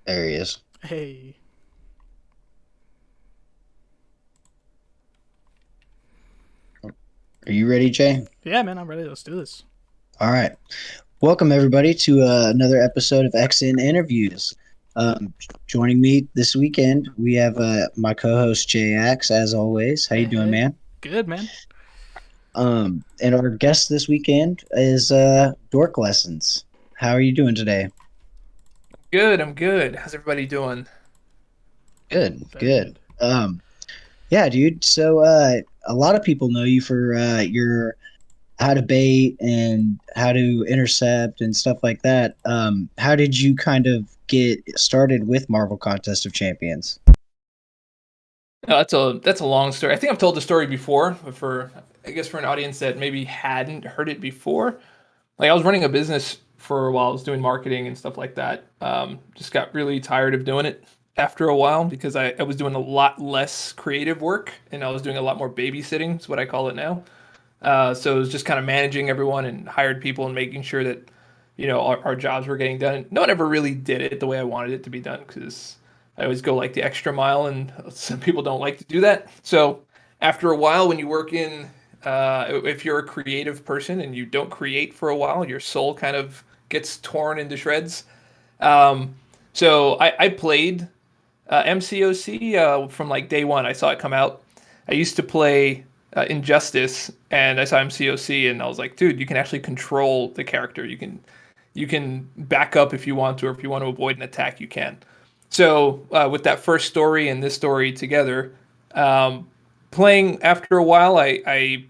There he is. Hey. Are you ready, Jay? Yeah, man, I'm ready. Let's do this. All right. Welcome, everybody, to another episode of XN Interviews. Joining me this weekend, we have my co-host Jay Axe, as always. How you Hey, doing, hey. man? Good, man. And our guest this weekend is Dork Lessons. How are you doing today? Good, I'm good. How's everybody doing? Good, Very good. good. Yeah, dude. So a lot of people know you for your how to bait and how to intercept and stuff like that. How did you kind of get started with Marvel Contest of Champions? That's a long story. I think I've told the story before, but for I guess for an audience that maybe hadn't heard it before, like I was running a business for a while. I was doing marketing and stuff like that. Just got really tired of doing it after a while because I was doing a lot less creative work and I was doing a lot more babysitting. Is what I call it now. So it was just kind of managing everyone and hired people and making sure that our jobs were getting done. No one ever really did it the way I wanted it to be done because I always go like the extra mile, and some people don't like to do that. So after a while, when you work in, if you're a creative person and you don't create for a while, your soul kind of gets torn into shreds. Um, so I played MCOC from like day one. I saw it come out. I used to play Injustice, and I saw MCOC, and I was like, dude, you can actually control the character. You can back up if you want to, or if you want to avoid an attack, you can. So with that first story and this story together, um, playing after a while, I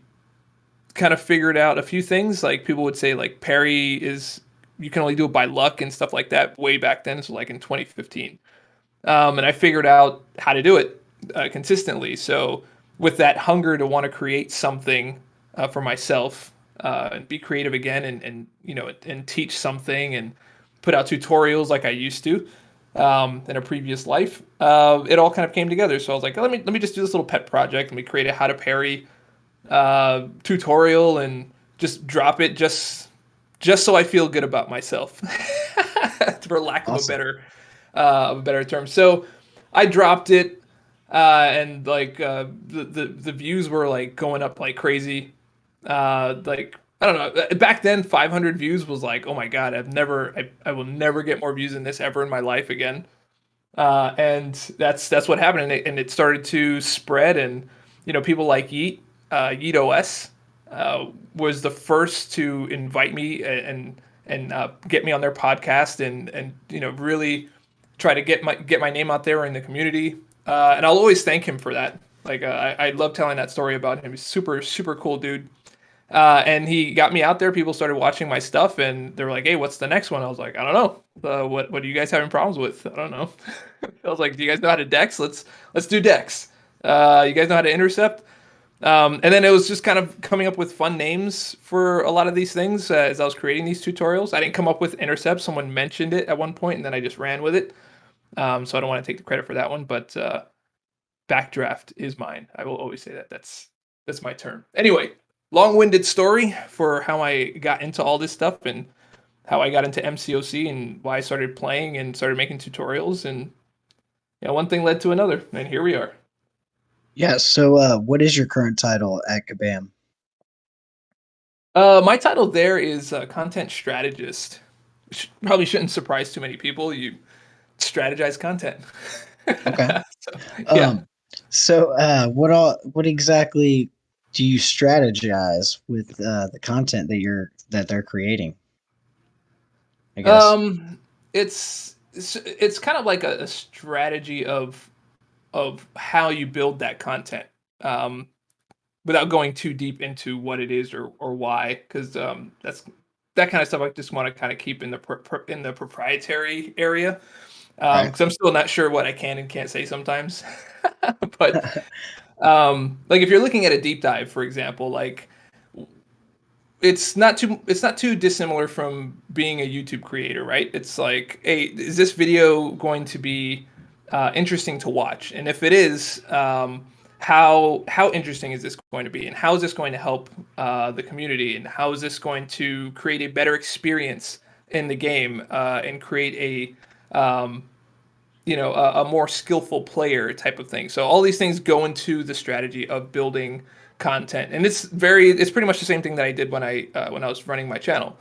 kind of figured out a few things. Like people would say, like parry is you can only do it by luck and stuff like that. Way back then, so like in 2015. And I figured out how to do it consistently. So with that hunger to want to create something for myself and be creative again, and and teach something and put out tutorials like I used to in a previous life, it all kind of came together. So I was like, let me just do this little pet project. Let me create a how to parry tutorial and just drop it just so I feel good about myself, for lack of Awesome. a better term. So I dropped it, and like the views were like going up like crazy. Like I don't know. Back then, 500 views was like, oh my god, I will never get more views than this ever in my life again. And that's what happened, and it started to spread, and people like Yeet OS was the first to invite me and get me on their podcast, and really try to get my name out there in the community. And I'll always thank him for that. Like I love telling that story about him. He's super super cool dude. And he got me out there. People started watching my stuff, and they were like, "Hey, what's the next one?" I was like, "I don't know. What are you guys having problems with? I don't know." I was like, "Do you guys know how to dex? Let's do dex. You guys know how to intercept?" And then it was just kind of coming up with fun names for a lot of these things as I was creating these tutorials. I didn't come up with intercept. Someone mentioned it at one point, and then I just ran with it. So I don't want to take the credit for that one, but backdraft is mine. I will always say that. That's my term. Anyway, long-winded story for how I got into all this stuff and how I got into MCOC and why I started playing and started making tutorials, and one thing led to another, and here we are. Yeah. So, what is your current title at Kabam? My title there is content strategist. Which probably shouldn't surprise too many people. You strategize content. Okay. So, yeah. Um. So, what exactly do you strategize with the content that they're creating? I guess. Um, it's kind of like a strategy of how you build that content. Um, Without going too deep into what it is or why, because that's that kind of stuff I just want to kind of keep in the in the proprietary area, Right. because I'm still not sure what I can and can't say sometimes. But like if you're looking at a deep dive, for example, like it's not too dissimilar from being a YouTube creator, right? It's like, hey, is this video going to be interesting to watch? And if it is, how interesting is this going to be? And how is this going to help the community? And how is this going to create a better experience in the game and create a a more skillful player type of thing. So all these things go into the strategy of building content, and it's pretty much the same thing that I did when I was running my channel,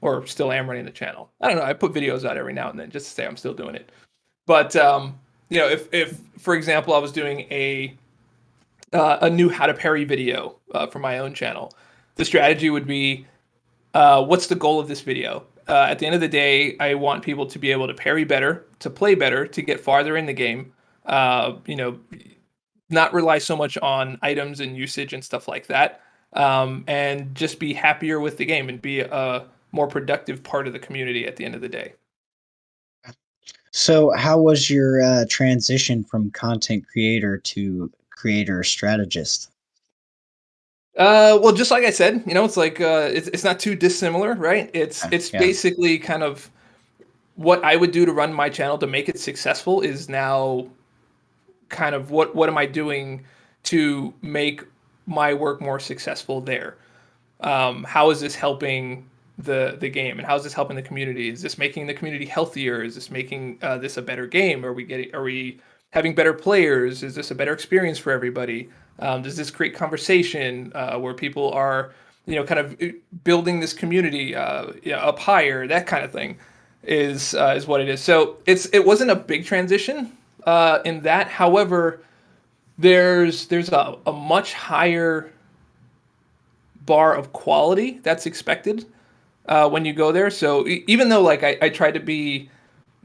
or still am running the channel. I don't know. I put videos out every now and then just to say I'm still doing it. But if for example I was doing a new how to parry video for my own channel, the strategy would be, what's the goal of this video? At the end of the day, I want people to be able to parry better, to play better, to get farther in the game. Not rely so much on items and usage and stuff like that, and just be happier with the game and be a more productive part of the community at the end of the day. So, how was your transition from content creator to creator strategist? Well, just like I said, it's like it's not too dissimilar, right? It's Yeah. basically kind of what I would do to run my channel to make it successful is now kind of what am I doing to make my work more successful there? How is this helping the game, and how is this helping the community? Is this making the community healthier? Is this making this a better game? Are we having better players? Is this a better experience for everybody? Does this create conversation where people are, kind of building this community up higher? That kind of thing is what it is. So it wasn't a big transition in that. However, there's a much higher bar of quality that's expected when you go there. So even though like I tried to be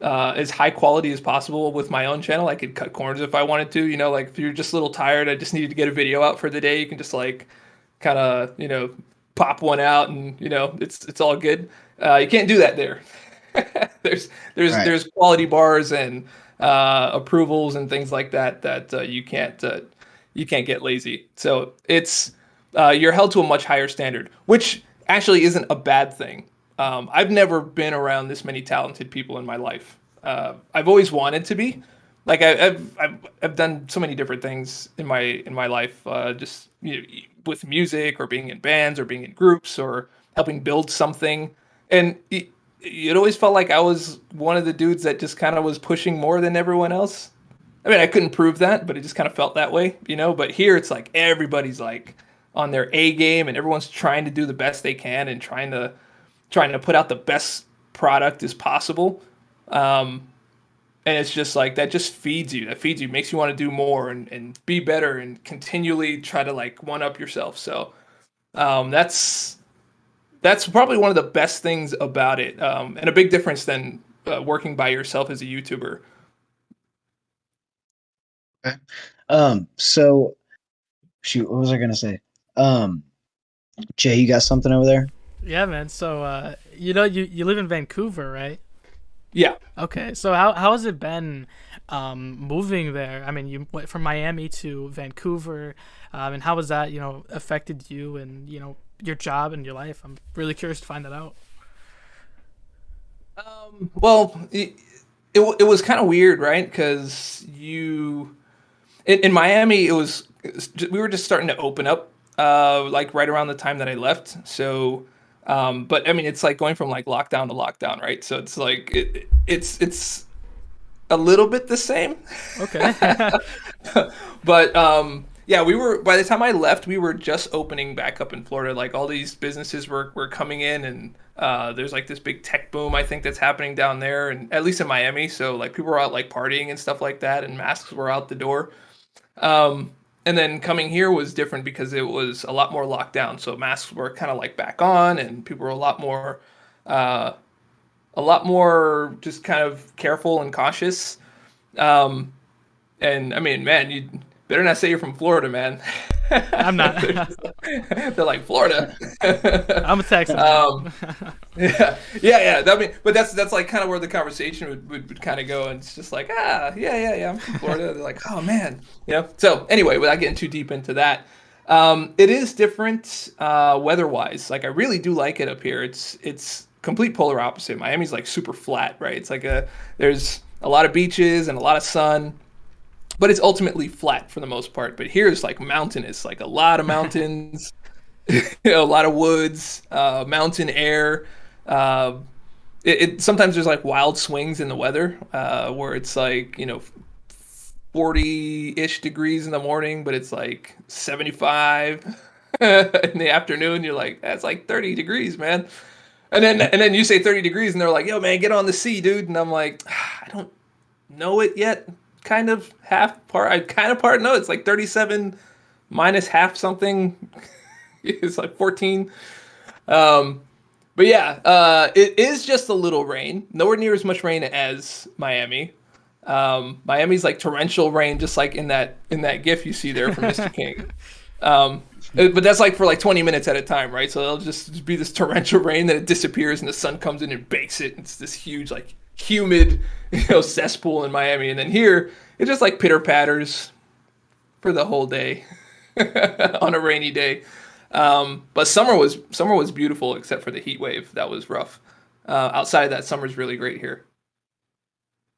as high quality as possible with my own channel, I could cut corners if I wanted to. Like if you're just a little tired, I just needed to get a video out for the day, you can just like kind of pop one out, and it's all good. You can't do that there. There's quality bars and approvals and things like that you can't get lazy. So it's you're held to a much higher standard, which actually isn't a bad thing. I've never been around this many talented people in my life. I've always wanted to be. Like I've done so many different things in my life, just with music, or being in bands, or being in groups, or helping build something. And it always felt like I was one of the dudes that just kind of was pushing more than everyone else. I mean, I couldn't prove that, but it just kind of felt that way, But here it's like everybody's like on their A game, and everyone's trying to do the best they can and trying to put out the best product as possible. And it's just like, that just feeds you. Makes you want to do more and be better and continually try to like one up yourself. So that's probably one of the best things about it. And a big difference than working by yourself as a YouTuber. Okay. So shoot, what was I gonna say? Jay, you got something over there? Yeah, man. So, you live in Vancouver, right? Yeah. Okay. So how has it been moving there? I mean, you went from Miami to Vancouver, and how has that, affected you and, your job and your life? I'm really curious to find that out. Well, it was kind of weird, right? Because in Miami, we were just starting to open up, like right around the time that I left. So, but I mean, it's like going from like lockdown to lockdown, right? So it's like it's a little bit the same. Okay. But yeah, by the time I left, we were just opening back up in Florida. Like all these businesses were coming in, and there's like this big tech boom, I think, that's happening down there, and at least in Miami. So like people were out like partying and stuff like that, and masks were out the door. And then coming here was different because it was a lot more locked down. So masks were kind of like back on, and people were a lot more just kind of careful and cautious. And I mean, man, you better not say you're from Florida, man. I'm not. They're like, Florida. I'm a Texan. Yeah. I mean, but that's like kind of where the conversation would kind of go, and it's just like, yeah, I'm from Florida. They're like, oh man, So anyway, without getting too deep into that, it is different weather-wise. Like I really do like it up here. It's complete polar opposite. Miami's like super flat, right? It's like there's a lot of beaches and a lot of sun, but it's ultimately flat for the most part. But here it's like mountainous, like a lot of mountains, a lot of woods, mountain air. it sometimes there's like wild swings in the weather, where it's like 40-ish degrees in the morning, but it's like 75 in the afternoon. You're like, that's like 30 degrees, man. And then you say 30 degrees, and they're like, yo, man, get on the sea, dude. And I'm like, I don't know it yet. Kind of half part. I kind of part know it's like 37 minus half something. It's like 14. Um, but yeah, it is just a little rain. Nowhere near as much rain as Miami. Miami's like torrential rain, just like in that GIF you see there from Mr. King. But that's like for like 20 minutes at a time, right? So it'll just be this torrential rain, then it disappears, and the sun comes in and bakes it. It's this huge, like humid, cesspool in Miami, and then here it just like pitter patters for the whole day on a rainy day. But summer was beautiful, except for the heat wave. That was rough. Outside of that, summer's really great here.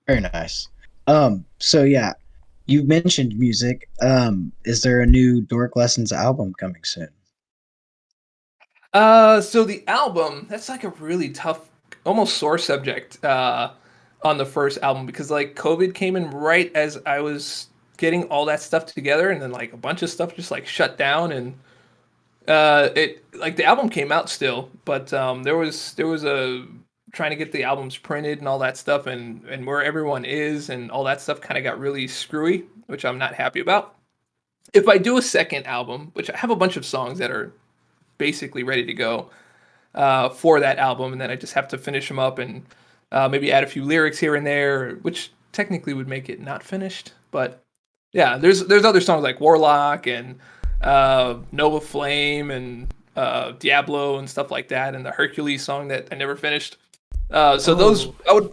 Very nice. So yeah, you mentioned music. Is there a new Dork Lessons album coming soon? So the album, that's like a really tough, almost sore subject on the first album, because like COVID came in right as I was getting all that stuff together, and then like a bunch of stuff just like shut down, and it like the album came out still, but there was a trying to get the albums printed and all that stuff, and where everyone is and all that stuff kind of got really screwy, which I'm not happy about. If I do a second album, which I have a bunch of songs that are basically ready to go for that album, and then I just have to finish them up and maybe add a few lyrics here and there, which technically would make it not finished. But yeah, there's other songs like Warlock and Nova Flame and Diablo and stuff like that, and the Hercules song that I never finished. So those Oh, I would,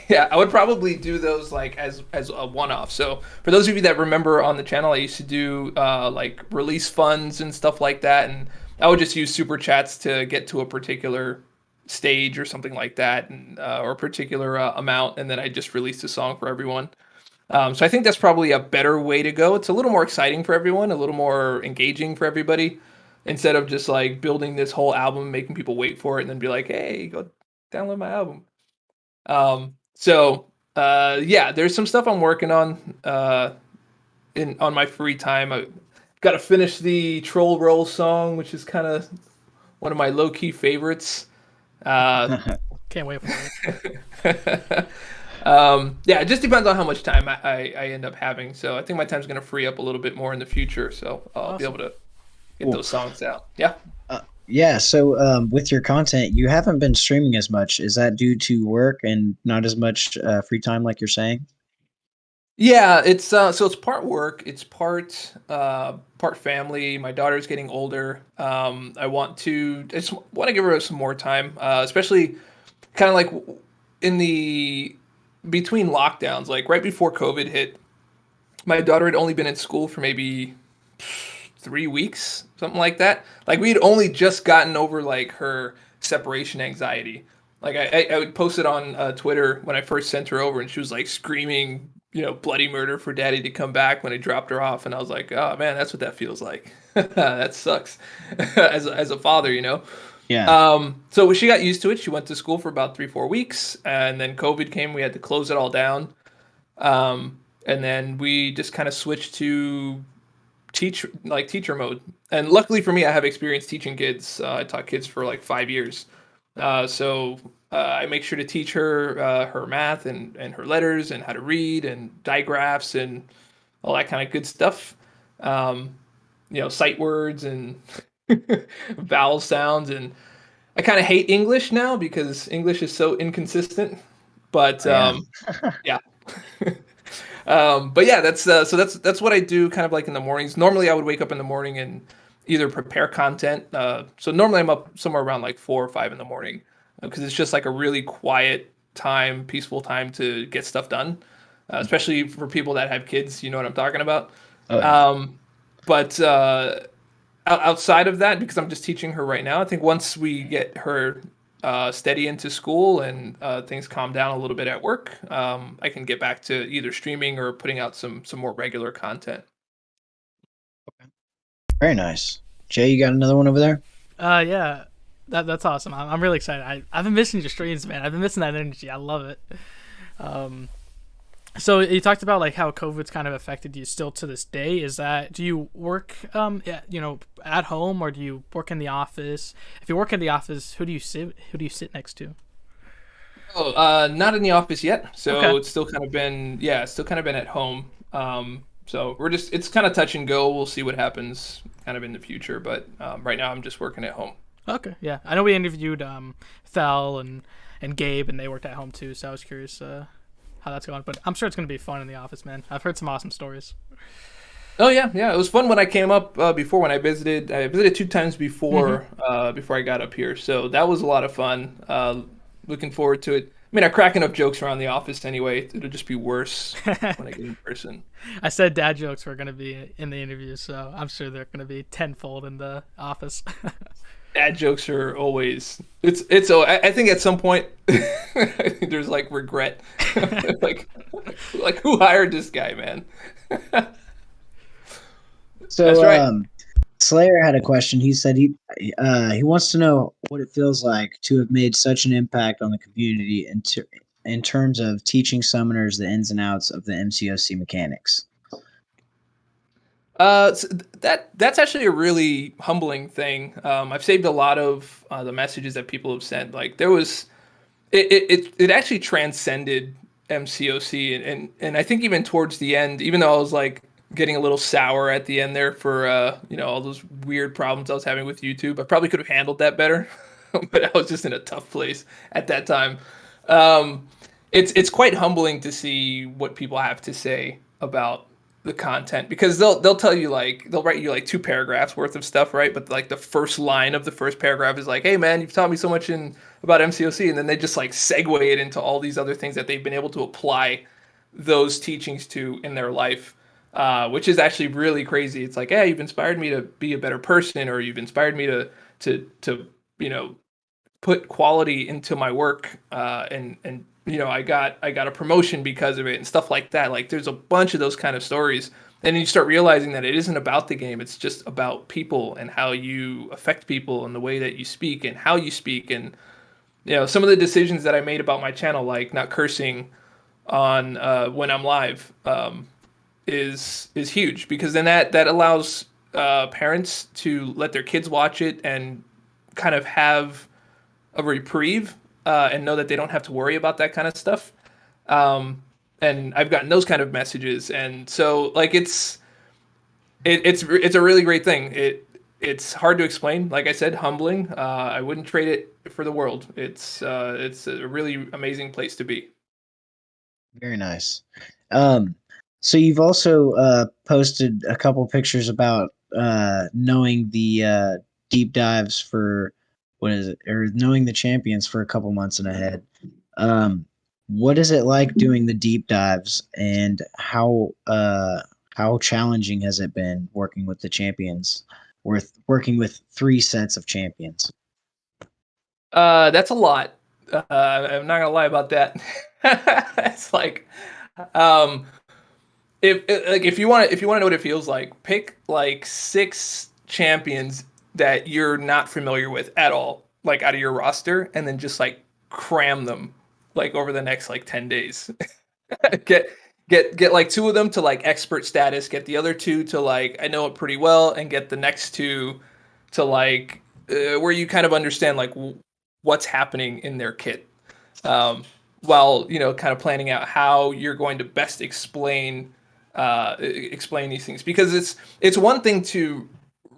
yeah, I would probably do those like as a one off. So for those of you that remember on the channel, I used to do like release funds and stuff like that, and I would just use super chats to get to a particular stage or something like that, and or a particular amount, and then I just released a song for everyone. So I think that's probably a better way to go. It's a little more exciting for everyone, a little more engaging for everybody, instead of just like building this whole album, making people wait for it, and then be like, "Hey, go download my album." Yeah, there's some stuff I'm working on in on my free time. I got to finish the Troll Roll song, which is kind of one of my low key favorites. Uh, can't wait for it. yeah, it just depends on how much time I end up having. So I think my time's going to free up a little bit more in the future. So I'll be able Awesome. to get Cool. those songs out. Yeah. Yeah, so with your content, you haven't been streaming as much. Is that due to work and not as much free time like you're saying? Yeah, it's so it's part work, it's part family. My daughter's getting older. I just want to give her some more time, especially kind of like in the between lockdowns, like right before COVID hit. My daughter had only been in school for maybe 3 weeks, something like that. Like we had only just gotten over like her separation anxiety. Like I would post it on Twitter when I first sent her over, and she was like screaming, bloody murder for daddy to come back when I dropped her off, and I was like, oh man, that's what that feels like. That sucks as a father, you know. Yeah. So she got used to it. She went to school for about 3 4 weeks, and then COVID came. We had to close it all down. And then we just kind of switched to teacher mode. And luckily for me, I have experience teaching kids. I taught kids for like 5 years. I make sure to teach her her math and her letters and how to read and digraphs and all that kind of good stuff. Um, sight words and vowel sounds. And I kind of hate English now because English is so inconsistent. But Oh, yeah. yeah. But yeah, that's what I do kind of like in the mornings. Normally, I would wake up in the morning and either prepare content. So normally I'm up somewhere around like 4 or 5 in the morning because it's just like a really quiet time, peaceful time to get stuff done, especially for people that have kids. You know what I'm talking about. Oh, yeah. But outside of that, because I'm just teaching her right now, I think once we get her steady into school and things calm down a little bit at work, I can get back to either streaming or putting out some more regular content. Very nice. Jay, you got another one over there? Yeah. That's awesome. I'm really excited. I've been missing your streams, man. I've been missing that energy. I love it. So you talked about like how COVID's kind of affected you still to this day. Do you work at home, or do you work in the office? If you work in the office, who do you sit next to? Oh, not in the office yet. So Okay. it's still kind of been at home. So it's kind of touch and go. We'll see what happens kind of in the future, but right now I'm just working at home. Okay, yeah. I know we interviewed Thal and Gabe, and they worked at home too. So I was curious how that's going. But I'm sure it's going to be fun in the office, man. I've heard some awesome stories. Oh yeah, yeah. It was fun when I came up before when I visited. I visited 2 times before before I got up here, so that was a lot of fun. Looking forward to it. I mean, I crack enough jokes around the office anyway. It'll just be worse when I get in person. I said dad jokes were going to be in the interview, so I'm sure they're going to be tenfold in the office. Dad jokes are always I think at some point there's like regret, like who hired this guy, man? So, That's right. Slayer had a question. He said he wants to know what it feels like to have made such an impact on the community in terms of teaching summoners the ins and outs of the MCOC mechanics. That's actually a really humbling thing. I've saved a lot of the messages that people have sent. Like there was, it actually transcended MCOC, and I think even towards the end, even though I was like getting a little sour at the end there for all those weird problems I was having with YouTube, I probably could have handled that better, but I was just in a tough place at that time. It's quite humbling to see what people have to say about the content, because they'll tell you, like, they'll write you like 2 paragraphs worth of stuff, right? But like the first line of the first paragraph is like, hey man, you've taught me so much about MCOC, and then they just like segue it into all these other things that they've been able to apply those teachings to in their life, which is actually really crazy. It's like, yeah, you've inspired me to be a better person, or you've inspired me to put quality into my work, and I got a promotion because of it and stuff like that. Like there's a bunch of those kind of stories, and then you start realizing that it isn't about the game. It's just about people and how you affect people and the way that you speak and how you speak. And some of the decisions that I made about my channel, like not cursing on when I'm live, is huge, because then that allows parents to let their kids watch it and kind of have a reprieve, and know that they don't have to worry about that kind of stuff. And I've gotten those kind of messages, and so like it's a really great thing. It's hard to explain. Like I said, humbling. I wouldn't trade it for the world. It's a really amazing place to be. Very nice. So you've also posted a couple pictures about knowing the deep dives for knowing the champions for a couple months and ahead. What is it like doing the deep dives, and how challenging has it been working with the champions, working with 3 sets of champions? That's a lot. I'm not gonna lie about that. It's like, if you want to know what it feels like, pick like 6 champions that you're not familiar with at all, like out of your roster, and then just like cram them like over the next like 10 days. get like 2 of them to like expert status, get the other 2 to like I know it pretty well, and get the next 2 to like where you kind of understand like what's happening in their kit, while kind of planning out how you're going to best explain these things, because it's one thing to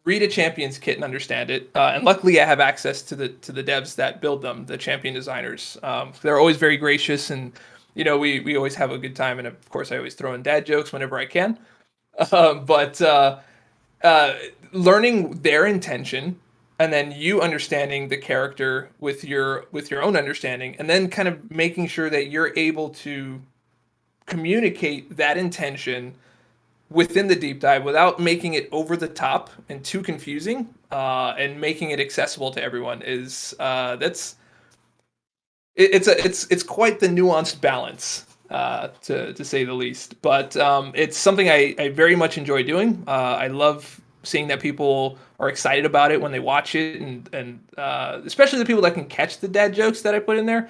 read a champion's kit and understand it, and luckily I have access to the devs that build them, the champion designers. They're always very gracious, and we always have a good time, and of course I always throw in dad jokes whenever I can. But learning their intention, and then you understanding the character with your own understanding, and then kind of making sure that you're able to communicate that intention within the deep dive without making it over the top and too confusing, and making it accessible to everyone is it's quite the nuanced balance, to say the least. But it's something I very much enjoy doing. I love seeing that people are excited about it when they watch it, and especially the people that can catch the dad jokes that I put in there.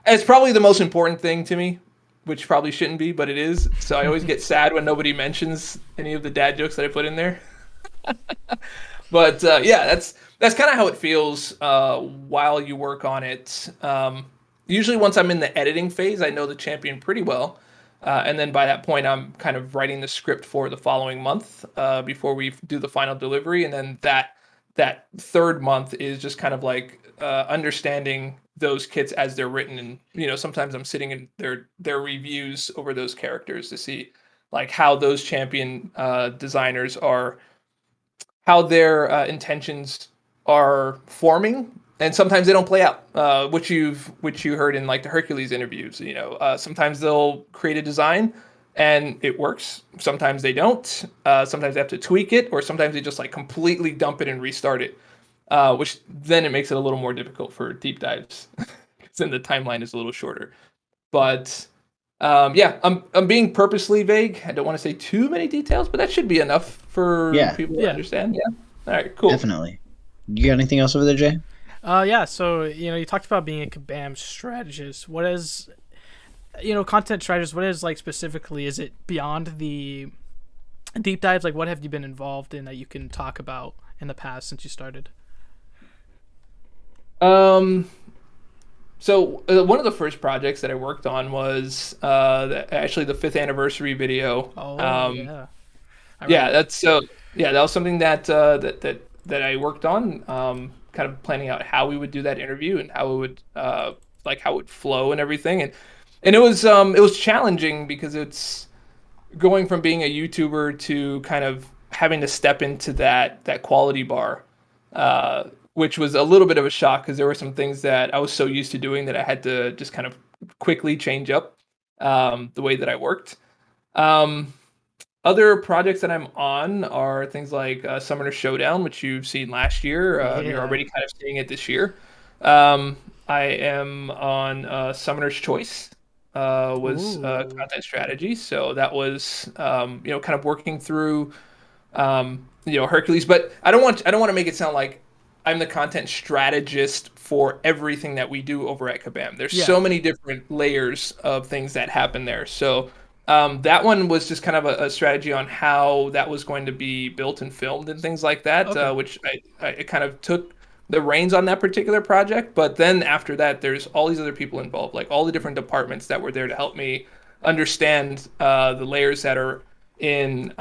And it's probably the most important thing to me, which probably shouldn't be, but it is. So I always get sad when nobody mentions any of the dad jokes that I put in there. But yeah, that's kind of how it feels while you work on it. Usually once I'm in the editing phase, I know the champion pretty well. And then by that point, I'm kind of writing the script for the following month before we do the final delivery. And then that third month is just kind of like understanding those kits as they're written. And, you know, sometimes I'm sitting in their reviews over those characters to see like how those champion designers are, how their intentions are forming, and sometimes they don't play out, which you heard in like the Hercules interviews. You know, sometimes they'll create a design and it works. Sometimes they don't. Sometimes they have to tweak it, or sometimes they just like completely dump it and restart it, which then it makes it a little more difficult for deep dives, because then the timeline is a little shorter. But yeah, I'm being purposely vague. I don't want to say too many details, but that should be enough for people to understand. Yeah. All right. Cool. Definitely. You got anything else over there, Jay? Yeah, so, you know, you talked about being a Kabam strategist. What is, you know, content strategist, what is, like, specifically, is it beyond the deep dives? Like, what have you been involved in that you can talk about in the past since you started? So one of the first projects that I worked on was actually the 5th anniversary video. Oh, yeah. Yeah, that was something that that I worked on, kind of planning out how we would do that interview and how it would how it would flow and everything. And it was challenging because it's going from being a YouTuber to kind of having to step into that quality bar, which was a little bit of a shock because there were some things that I was so used to doing that I had to just kind of quickly change up the way that I worked. Other projects that I'm on are things like Summoner Showdown, which you've seen last year. You're already kind of seeing it this year. I am on Summoner's Choice, was content strategy. So that was kind of working through Hercules. But I don't want to make it sound like I'm the content strategist for everything that we do over at Kabam. There's so many different layers of things that happen there. So that one was just kind of a strategy on how that was going to be built and filmed and things like that, which I kind of took the reins on that particular project. But then after that, there's all these other people involved, like all the different departments that were there to help me understand the layers that are in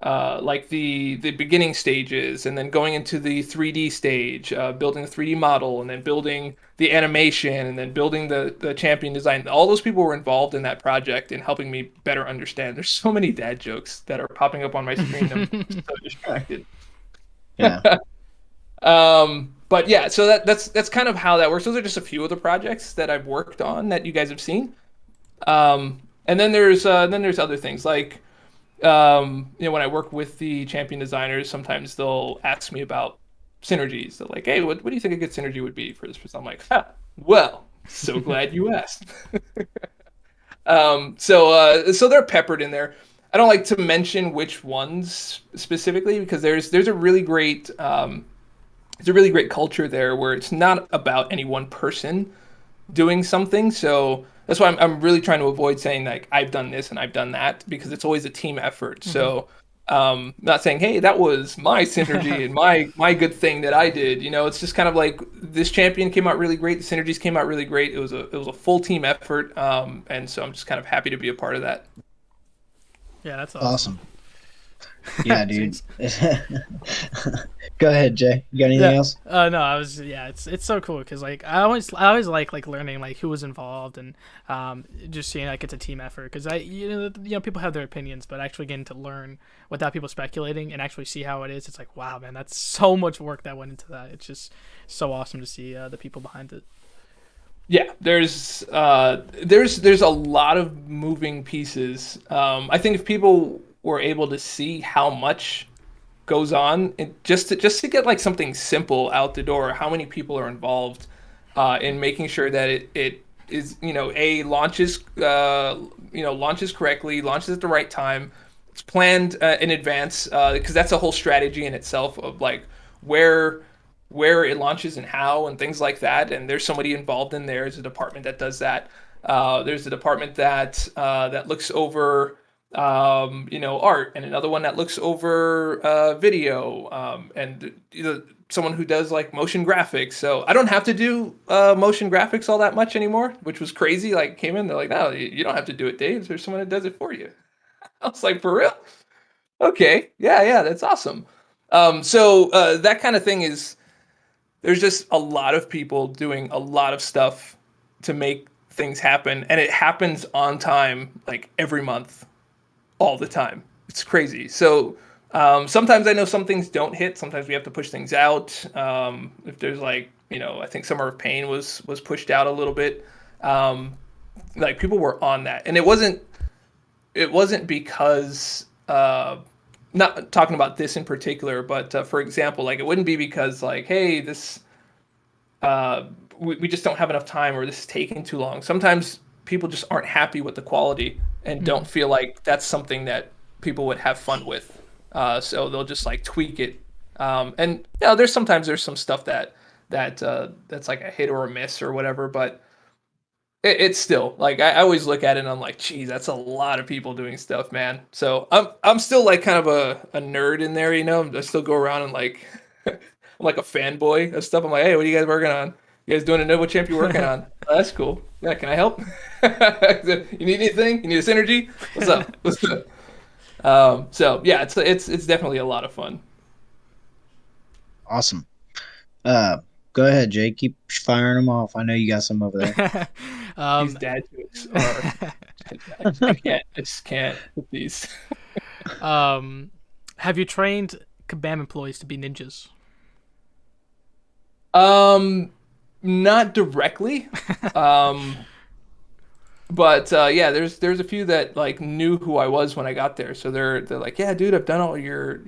like the beginning stages, and then going into the 3D stage, building the 3D model, and then building the animation, and then building the champion design. All those people were involved in that project and helping me better understand. There's so many dad jokes that are popping up on my screen. I'm so distracted. Yeah. But yeah, so that's kind of how that works. Those are just a few of the projects that I've worked on that you guys have seen. And then there's other things like, when I work with the champion designers, sometimes they'll ask me about synergies. They're like, "Hey, what do you think a good synergy would be for this?" I'm like, well, so glad you asked. So they're peppered in there. I don't like to mention which ones specifically because there's a really great culture there where it's not about any one person doing something. So that's why I'm really trying to avoid saying like I've done this and I've done that, because it's always a team effort. Mm-hmm. So not saying, hey, that was my synergy and my good thing that I did. It's just kind of like this champion came out really great. The synergies came out really great. It was a full team effort. And so I'm just kind of happy to be a part of that. Yeah, that's awesome. Yeah, dude. Go ahead, Jay. You got anything else? No, it's so cool because like I always like learning like who was involved and just seeing like it's a team effort, because people have their opinions, but actually getting to learn without people speculating and actually see how it is, it's like, wow, man, that's so much work that went into that. It's just so awesome to see the people behind it. Yeah, there's a lot of moving pieces. I think if people were able to see how much goes on, just to get like something simple out the door, how many people are involved in making sure that it is launches correctly, launches at the right time, it's planned in advance because that's a whole strategy in itself of like where it launches and how and things like that. And there's somebody involved in there. There's a department that does that. There's a department that looks over art, and another one that looks over video, and someone who does like motion graphics. So I don't have to do motion graphics all that much anymore, which was crazy. Like came in, they're like, no, you don't have to do it, Dave. There's someone that does it for you. I was like, for real? Okay, yeah, that's awesome. So that kind of thing is, there's just a lot of people doing a lot of stuff to make things happen, and it happens on time, like every month, all the time. It's crazy. So sometimes I know some things don't hit. Sometimes we have to push things out. If there's like, I think Summer of Pain was pushed out a little bit. Like people were on that, and it wasn't because not talking about this in particular, but for example, like it wouldn't be because like, hey, this we just don't have enough time, or this is taking too long. Sometimes people just aren't happy with the quality and don't feel like that's something that people would have fun with. So they'll just like tweak it. And there's some stuff that's like a hit or a miss or whatever, but it's still like I always look at it and I'm like, geez, that's a lot of people doing stuff, man. So I'm still like kind of a nerd in there, I still go around and like I'm like a fanboy of stuff. I'm like, hey, what are you guys working on? You guys doing a Nova champ you're working on? Oh, that's cool. Yeah, can I help? You need anything? You need a synergy? What's up? So yeah, it's definitely a lot of fun. Awesome. Go ahead, Jake. Keep firing them off. I know you got some over there. These dad jokes are. I just can't with these. Have you trained Kabam employees to be ninjas? Not directly. But yeah, there's a few that like knew who I was when I got there. So they're like, yeah, dude, I've done all your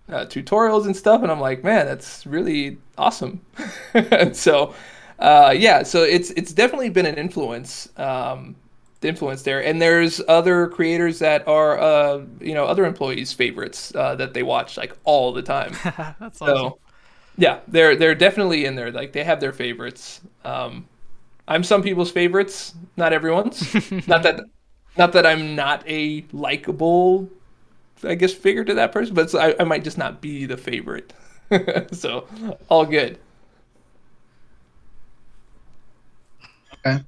tutorials and stuff, and I'm like, man, that's really awesome. So yeah, so it's definitely been an influence, the influence there. And there's other creators that are other employees' favorites that they watch like all the time. That's so awesome. yeah, they're definitely in there. Like they have their favorites. I'm some people's favorites, not everyone's. not that I'm not a likable, I guess, figure to that person, but I might just not be the favorite. So all good. Okay.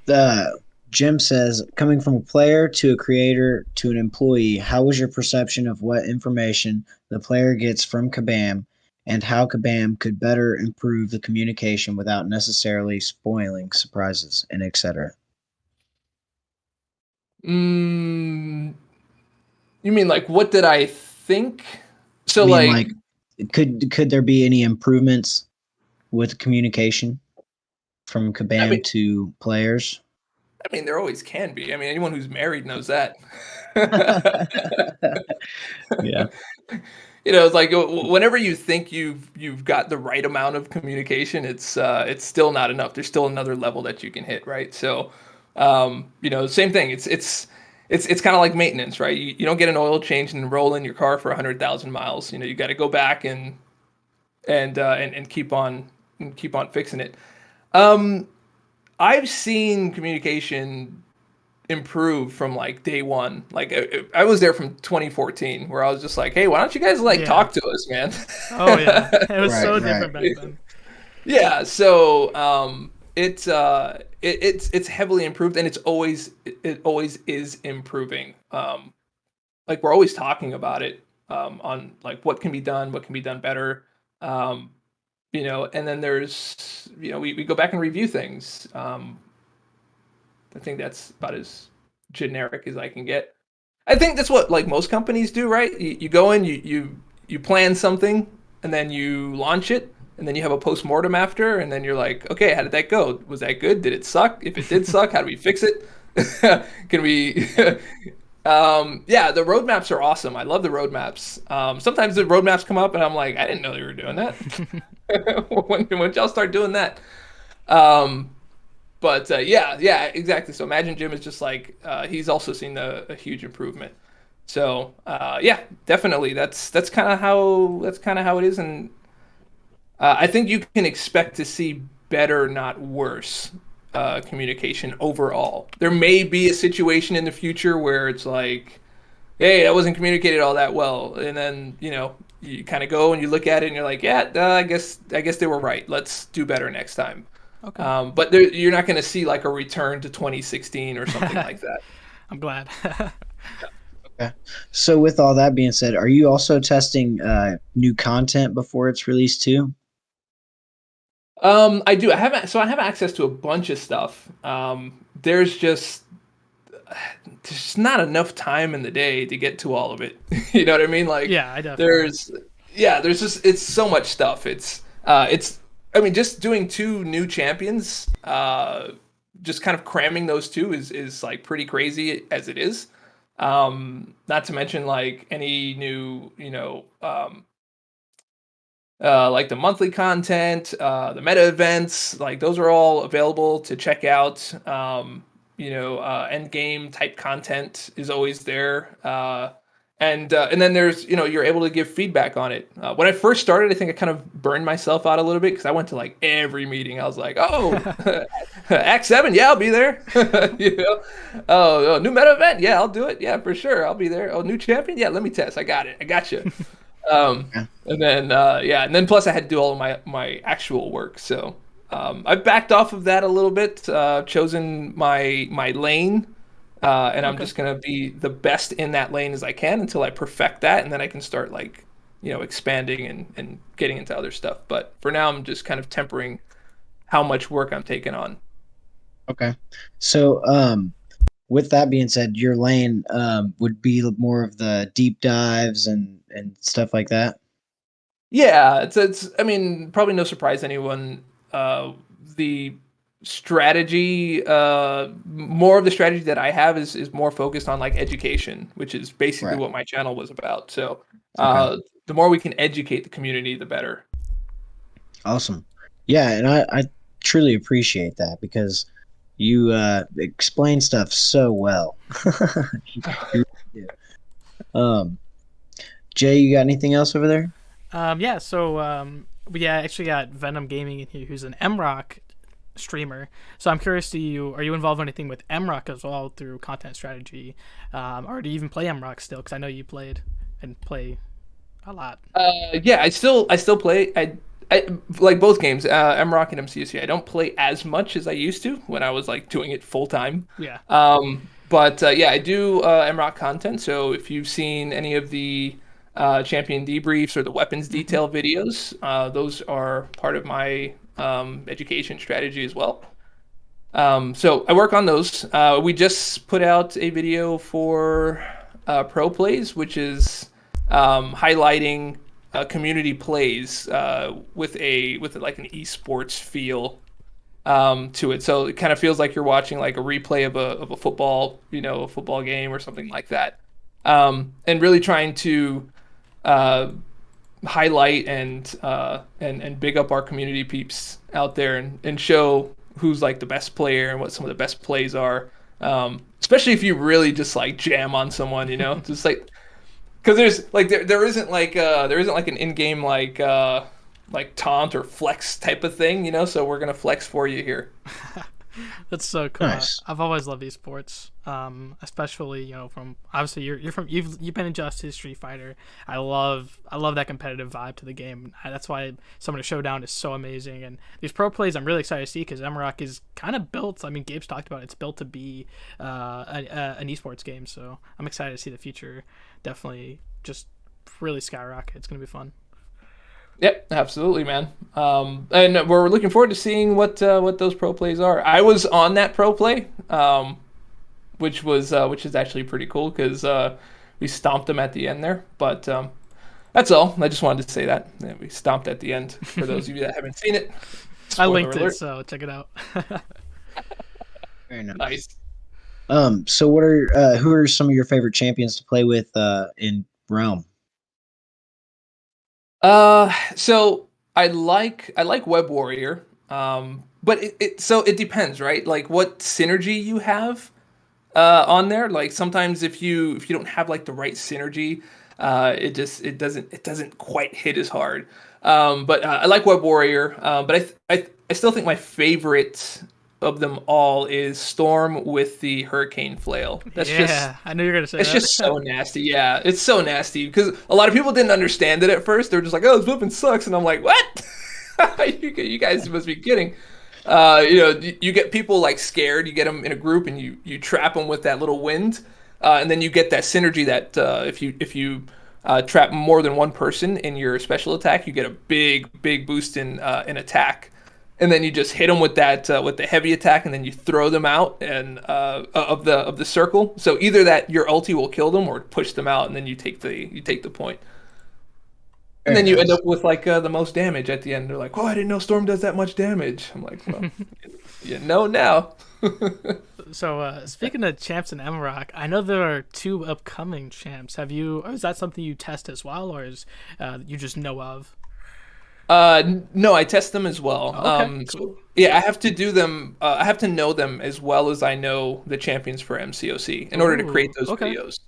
The Jim says, coming from a player to a creator to an employee, how was your perception of what information the player gets from Kabam, and how Kabam could better improve the communication without necessarily spoiling surprises and etc.? You mean like what did I think? So I mean, like could there be any improvements with communication from Kabam to players? I mean, there always can be. I mean, anyone who's married knows that. Yeah. It's like whenever you think you've got the right amount of communication, it's still not enough. There's still another level that you can hit, right? So, same thing. It's kind of like maintenance, right? You don't get an oil change and roll in your car for 100,000 miles. You got to go back and keep on fixing it. I've seen communication improve from like day one. Like I was there from 2014, where I was just like, hey, why don't you guys talk to us, man? Oh yeah, it was so different back then. Yeah, so it's heavily improved, and it always is improving. Like we're always talking about it on like what can be done better. And then there's we go back and review things. I think that's about as generic as I can get. I think that's what like most companies do, right? You go in, you plan something, and then you launch it, and then you have a post-mortem after, and then you're like, okay, how did that go? Was that good? Did it suck? If it did suck, how do we fix it? Can we yeah, the roadmaps are awesome. I love the roadmaps. Sometimes the roadmaps come up and I'm like, I didn't know they were doing that. when y'all start doing that? But yeah, exactly. So Imagine Jim is just like, he's also seen a huge improvement. So yeah, definitely. That's kind of how it is, and I think you can expect to see better, not worse, communication overall. There may be a situation in the future where it's like, hey, that wasn't communicated all that well, and then you kind of go and you look at it and you're like, yeah, I guess they were right. Let's do better next time. Okay. But you're not going to see like a return to 2016 or something like that. I'm glad. Okay. So with all that being said, are you also testing new content before it's released too? I do. I have access to a bunch of stuff. There's just not enough time in the day to get to all of it. You know what I mean? Like Yeah, I definitely. there's yeah, there's just it's so much stuff. It's I mean just doing two new champions, just kind of cramming those two is like pretty crazy as it is. Not to mention like any new, like the monthly content, the meta events, like those are all available to check out. End game type content is always there. And then there's, you're able to give feedback on it. When I first started, I think I kind of burned myself out a little bit because I went to like every meeting. I was like, oh, Act 7, yeah, I'll be there. Oh, new meta event, yeah, I'll do it. Yeah, for sure, I'll be there. Oh, new champion, yeah, let me test. I got it. I got you. Yeah. And then plus I had to do all of my actual work. So I've backed off of that a little bit, chosen my lane, and I'm Okay. just gonna be the best in that lane as I can until I perfect that, and then I can start like expanding and getting into other stuff. But for now, I'm just kind of tempering how much work I'm taking on. Okay. So with that being said, your lane would be more of the deep dives and stuff like that. Yeah, it's I mean, probably no surprise to anyone. The strategy, more of the strategy that I have is more focused on like education, which is basically Right. what my channel was about. So, Okay. the more we can educate the community, the better. Awesome. Yeah, and I truly appreciate that because you explain stuff so well. You really do. Jay, you got anything else over there? Yeah, so we actually got Venom Gaming in here, who's an MROC streamer. So I'm curious, are you involved in anything with MROC as well through content strategy, or do you even play MROC still? Because I know you played and play a lot. Yeah, I still play. I like both games, MROC and MCOC. I don't play as much as I used to when I was like doing it full time. Yeah. But yeah, I do MROC content. So if you've seen any of the champion debriefs or the weapons Hmm. detail videos, those are part of my education strategy as well. So I work on those. We just put out a video for pro plays, which is highlighting community plays with like an esports feel to it. So it kind of feels like you're watching like a replay of a football, a football game or something like that. And really trying to uh, highlight and big up our community peeps out there and show who's like the best player and what some of the best plays are. Especially if you really just like jam on someone, just like because there's like there isn't like an in-game like taunt or flex type of thing, so we're gonna flex for you here. That's so cool. Nice. I've always loved esports, especially from obviously you're from you've been in Justice Street Fighter. I love that competitive vibe to the game. That's why Summoner Showdown is so amazing. And these pro plays, I'm really excited to see because MROC is kind of built. I mean, Gabe's talked about it, it's built to be an esports game. So I'm excited to see the future. Definitely just really skyrocket. It's gonna be fun. Yep, absolutely, man. And we're looking forward to seeing what those pro plays are. I was on that pro play, which is actually pretty cool because we stomped them at the end there. But that's all. I just wanted to say that we stomped at the end. For those of you that haven't seen it, I spoiler linked it, alert. so check it out. Very nice. Nice. So what are who are some of your favorite champions to play with in Realm? So I like Web Warrior, but it depends, right? Like what synergy you have. on there. Like sometimes if you don't have like the right synergy, it doesn't quite hit as hard. But I like Web Warrior. But I still think my favorite of them all is Storm with the Hurricane Flail. I knew you were gonna say It's that. just so nasty. Yeah, it's so nasty because a lot of people didn't understand it at first. They're just like, "Oh, this weapon sucks," and I'm like, "What? You guys must be kidding." You get people like scared. You get them in a group, and you trap them with that little wind, and then you get that synergy that if you trap more than one person in your special attack, you get a big boost in attack. And then you just hit them with that with the heavy attack, and then you throw them out and of the circle. So either that your ulti will kill them or push them out, and then you take the point. And then you end up with like the most damage at the end. They're like, "Oh, I didn't know Storm does that much damage." I'm like, "Well, you know now." So speaking of champs in MROC, I know there are 2 upcoming champs. Or is that something you test as well, or is you just know of? No, I test them as well. Okay, cool. So, yeah, I have to do them. I have to know them as well as I know the champions for MCOC in order to create those okay. videos.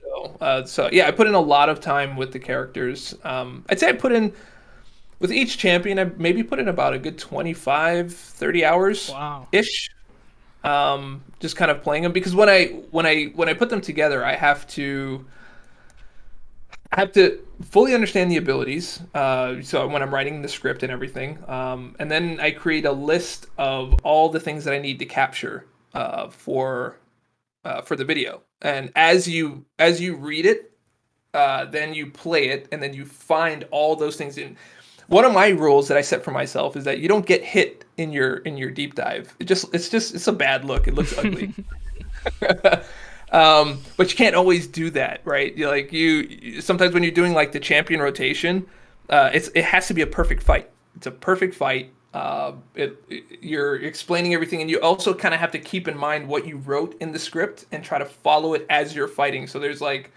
So yeah, I put in a lot of time with the characters. I'd say I put in with each champion. I maybe put in about a good 25, 30 hours Wow. ish. Just kind of playing them because when I put them together, I have to fully understand the abilities. So when I'm writing the script and everything, and then I create a list of all the things that I need to capture for the video. And as you read it, then you play it, and then you find all those things. In one of my rules that I set for myself is that you don't get hit in your deep dive. It's a bad look. It looks ugly. But you can't always do that, right? You sometimes when you're doing like the champion rotation, it has to be a perfect fight. It's a perfect fight. You're explaining everything, and you also kind of have to keep in mind what you wrote in the script and try to follow it as you're fighting. So there's like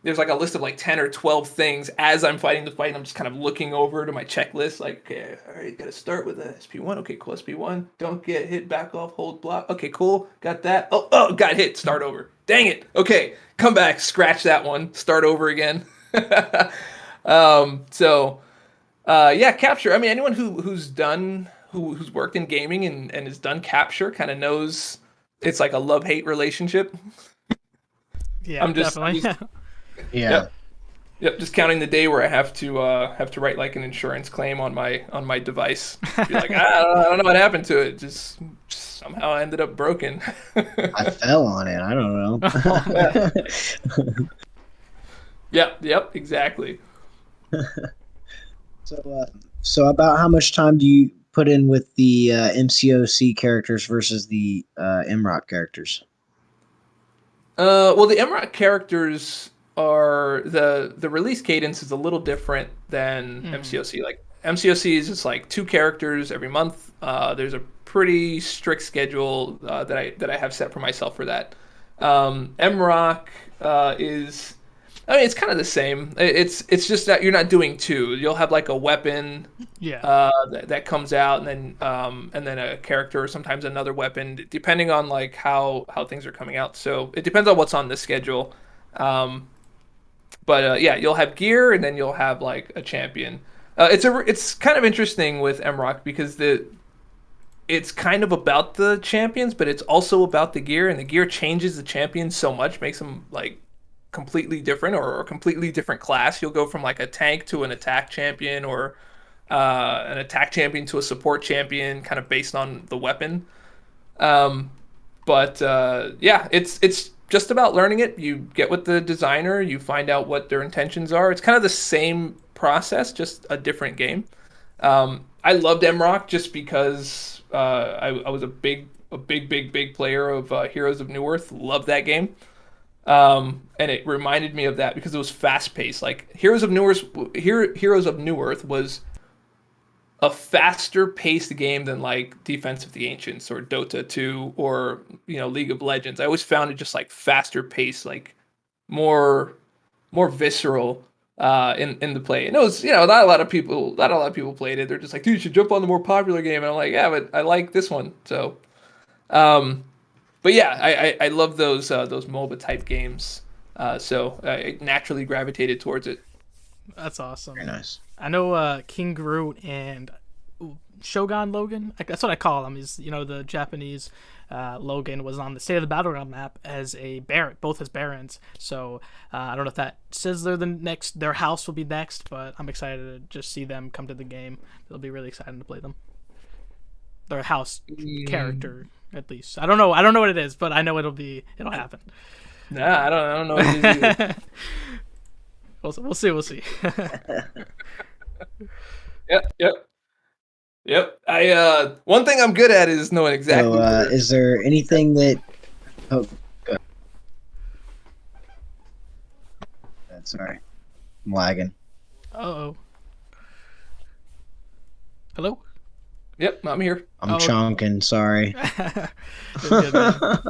a list of like 10 or 12 things as I'm fighting the fight, and I'm just kind of looking over to my checklist, like, okay, all right, gotta start with a SP1. Okay, cool, SP1. Don't get hit, back off, hold block. Okay, cool, got that. Oh, got hit, start over. Dang it. Okay, come back, scratch that one, start over again. Yeah, capture. I mean, anyone who's worked in gaming and has done capture kind of knows it's like a love-hate relationship. Yeah, definitely. Yeah. Yep, just counting the day where I have to write like an insurance claim on my device. Be like, I don't know what happened to it. Just somehow I ended up broken. I fell on it. I don't know. Yep, exactly. So about how much time do you put in with the MCOC characters versus the MROC characters? Well, the MROC characters are the release cadence is a little different than MCOC. Like MCOC is just like 2 characters every month. There's a pretty strict schedule that I have set for myself for that. MROC is, I mean, it's kind of the same. It's just that you're not doing 2. You'll have like a weapon, that comes out, and then a character, or sometimes another weapon, depending on like how things are coming out. So it depends on what's on the schedule. But yeah, you'll have gear, and then you'll have like a champion. It's kind of interesting with MROC because it's kind of about the champions, but it's also about the gear, and the gear changes the champions so much, makes them like completely different or a completely different class. You'll go from like a tank to an attack champion, or an attack champion to a support champion, kind of based on the weapon. But yeah, it's just about learning it. You get with the designer, you find out what their intentions are. It's kind of the same process, just a different game. I loved MROC just because I was a big player of Heroes of Newerth. Loved that game. And it reminded me of that because it was fast paced. Like Heroes of Newerth was a faster paced game than like Defense of the Ancients or Dota 2 or League of Legends. I always found it just like faster paced, like more visceral in the play. And it was, not a lot of people played it. They're just like, dude, you should jump on the more popular game. And I'm like, yeah, but I like this one. So but but yeah, I love those MOBA type games. So I naturally gravitated towards it. That's awesome. Very nice. I know King Groot and Shogun Logan. That's what I call him. He's the Japanese Logan was on the State of the Battleground map as a Baron, both as Barons. So I don't know if that says they're the next. Their house will be next, but I'm excited to just see them come to the game. It'll be really exciting to play them. Their house character, at least. I don't know what it is, but I know it'll happen. Nah, I don't know what it is either. We'll see. Yep. One thing I'm good at is knowing exactly. So, is there anything that? Oh, go. Sorry, I'm lagging. Uh-oh. Hello? Yep, I'm here. I'm chonking. Sorry. Good, man.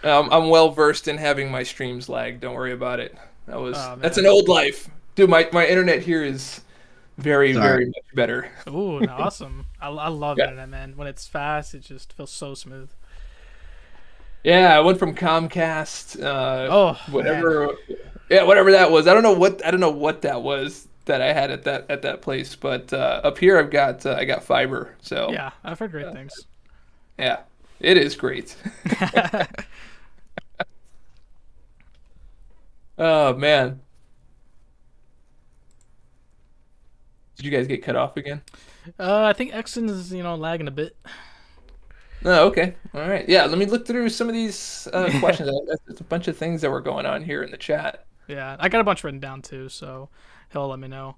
I'm well versed in having my streams lag. Don't worry about it. That's an old life, dude. My internet here is very much better. Ooh, awesome! I love internet, man. When it's fast, it just feels so smooth. Yeah, I went from Comcast. Whatever. Man. Yeah, whatever that was. I don't know what that was that I had at that place, but up here I got fiber. So yeah, I've heard great things. Yeah, it is great. Oh man. Did you guys get cut off again? I think Exton is lagging a bit. Oh, okay. All right. Yeah, let me look through some of these questions. There's a bunch of things that were going on here in the chat. Yeah, I got a bunch written down too, so he'll let me know.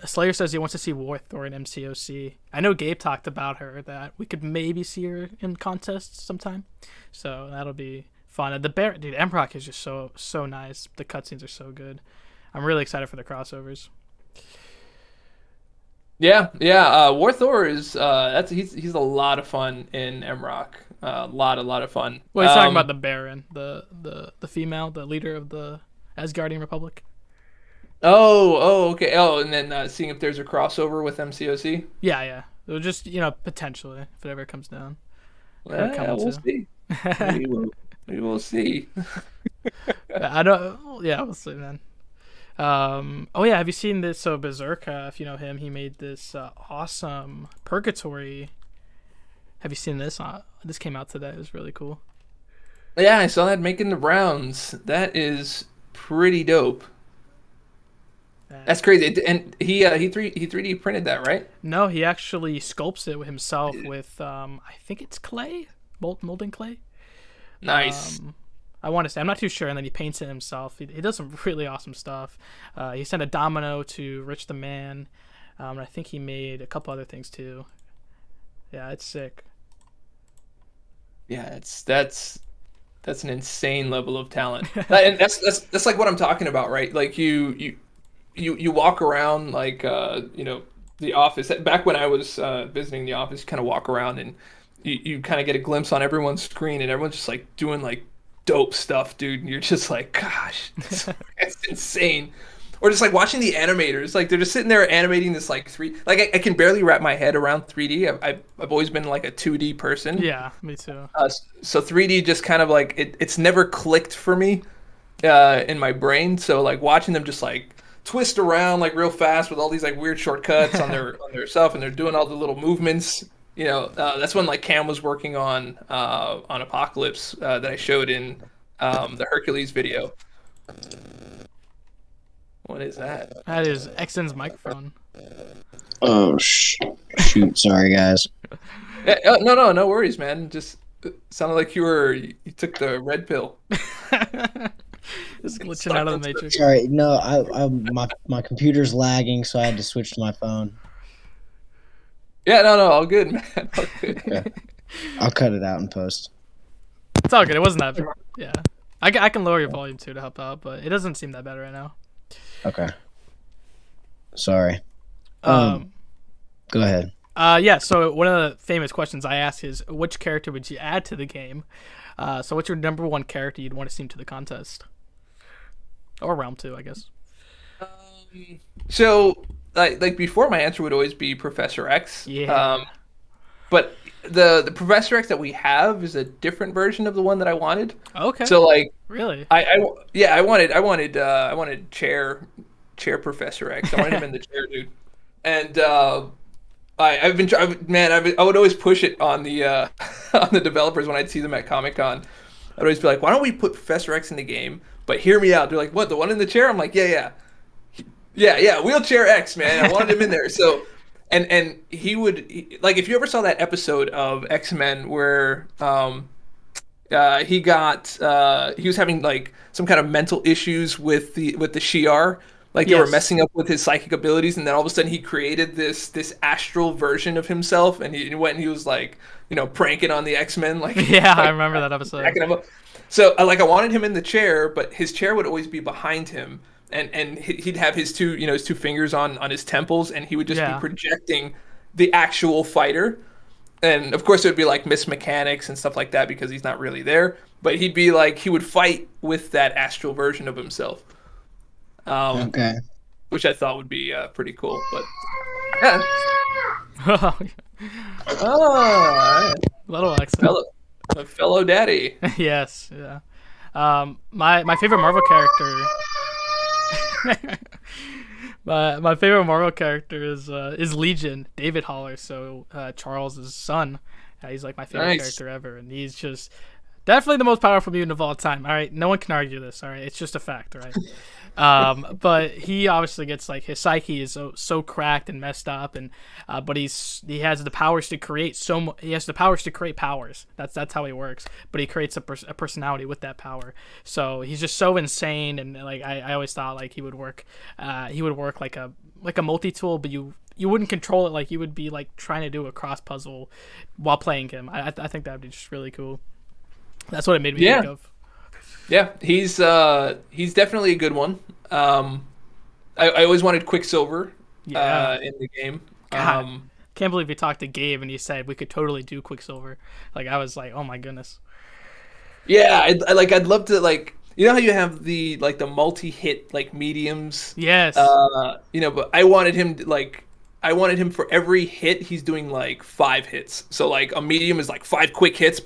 Slayer says he wants to see War Thor in MCOC. I know Gabe talked about her, that we could maybe see her in contests sometime, so that'll be fun. The dude, MROC is just so nice. The cutscenes are so good. I'm really excited for the crossovers. Yeah. War Thor is he's a lot of fun in MROC. A lot of fun. Well, he's talking about the Baron, the female, the leader of the Asgardian Republic. Oh, okay. Oh, and then seeing if there's a crossover with MCOC. Yeah. It'll just potentially if it ever comes down. We'll see. We will see. I don't. Yeah, we'll see, man. Have you seen this? So Berserk, if you know him, he made this awesome Purgatory. Have you seen this? This came out today. It was really cool. Yeah, I saw that making the rounds. That is pretty dope. That's crazy. And he 3D printed that, right? No, he actually sculpts it himself with I think it's clay, molding clay. Nice. I want to say, I'm not too sure, and then he paints it himself. He does some really awesome stuff. He sent a domino to Rich the Man, and I think he made a couple other things too. Yeah, it's sick. Yeah, that's an insane level of talent, and that's like what I'm talking about, right? Like you walk around like the office. Back when I was visiting the office, you kind of walk around and you kind of get a glimpse on everyone's screen, and everyone's just like doing like dope stuff, dude, and you're just like, gosh, it's insane. Or just like watching the animators, like they're just sitting there animating this like I can barely wrap my head around 3D. I've always been like a 2D person. Yeah, me too. So 3D just kind of like it's never clicked for me in my brain. So like watching them just like twist around like real fast with all these like weird shortcuts on their stuff, and they're doing all the little movements. That's when like Cam was working on Apocalypse that I showed in the Hercules video. What is that? That is Exton's microphone. Oh shoot! Sorry, guys. Yeah, no worries, man. Just sounded like you took the red pill. Just glitching out of the matrix. Sorry, no, my computer's lagging, so I had to switch to my phone. Yeah, no, all good, man. All good. Okay. I'll cut it out in post. It's all good. It wasn't that bad. Yeah. I can lower your volume too to help out, but it doesn't seem that bad right now. Okay. Sorry. Go ahead. Yeah, so one of the famous questions I ask is, which character would you add to the game? So what's your number one character you'd want to see to the contest? Or round two, I guess. So like before, my answer would always be Professor X. Yeah. but the Professor X that we have is a different version of the one that I wanted. Okay. So like, Really? I wanted chair Professor X. I wanted him in the chair, dude. And I would always push it on the on the developers when I'd see them at Comic-Con. I'd always be like, why don't we put Professor X in the game? But hear me out. They're like, what, the one in the chair? I'm like, yeah, wheelchair X, man. I wanted him in there. So, and he would like, if you ever saw that episode of X-Men where he was having like some kind of mental issues with the Shi'ar. Like they were messing up with his psychic abilities, and then all of a sudden he created this astral version of himself, and he went and he was like, pranking on the X-Men. Like, yeah, like, I remember that episode. So I wanted him in the chair, but his chair would always be behind him, and he'd have his two fingers on his temples, and he would just be projecting the actual fighter. And of course it would be like missed mechanics and stuff like that because he's not really there. But he'd be like, he would fight with that astral version of himself. Okay. Which I thought would be pretty cool. But yeah. Little accent. Fellow daddy. Yes. Yeah. My favorite Marvel character. My favorite Marvel character is Legion, David Haller. So Charles' son. He's like my favorite character ever, and he's just definitely the most powerful mutant of all time. All right, no one can argue this. All right, it's just a fact, right? But he obviously gets like his psyche is so cracked and messed up, and but he has the powers to create he has the powers to create powers. That's how he works. But he creates a personality with that power. So he's just so insane, and like I always thought like he would work like a multi-tool, but you wouldn't control it. Like you would be like trying to do a cross puzzle while playing him. I think that would be just really cool. That's what it made me think of. Yeah, he's definitely a good one. I always wanted Quicksilver in the game. Can't believe we talked to Gabe and he said we could totally do Quicksilver. Like I was like, oh my goodness. Yeah, I'd love to like, how you have the like the multi-hit like mediums. Yes. But I wanted him for every hit he's doing like 5 hits. So like a medium is like 5 quick hits.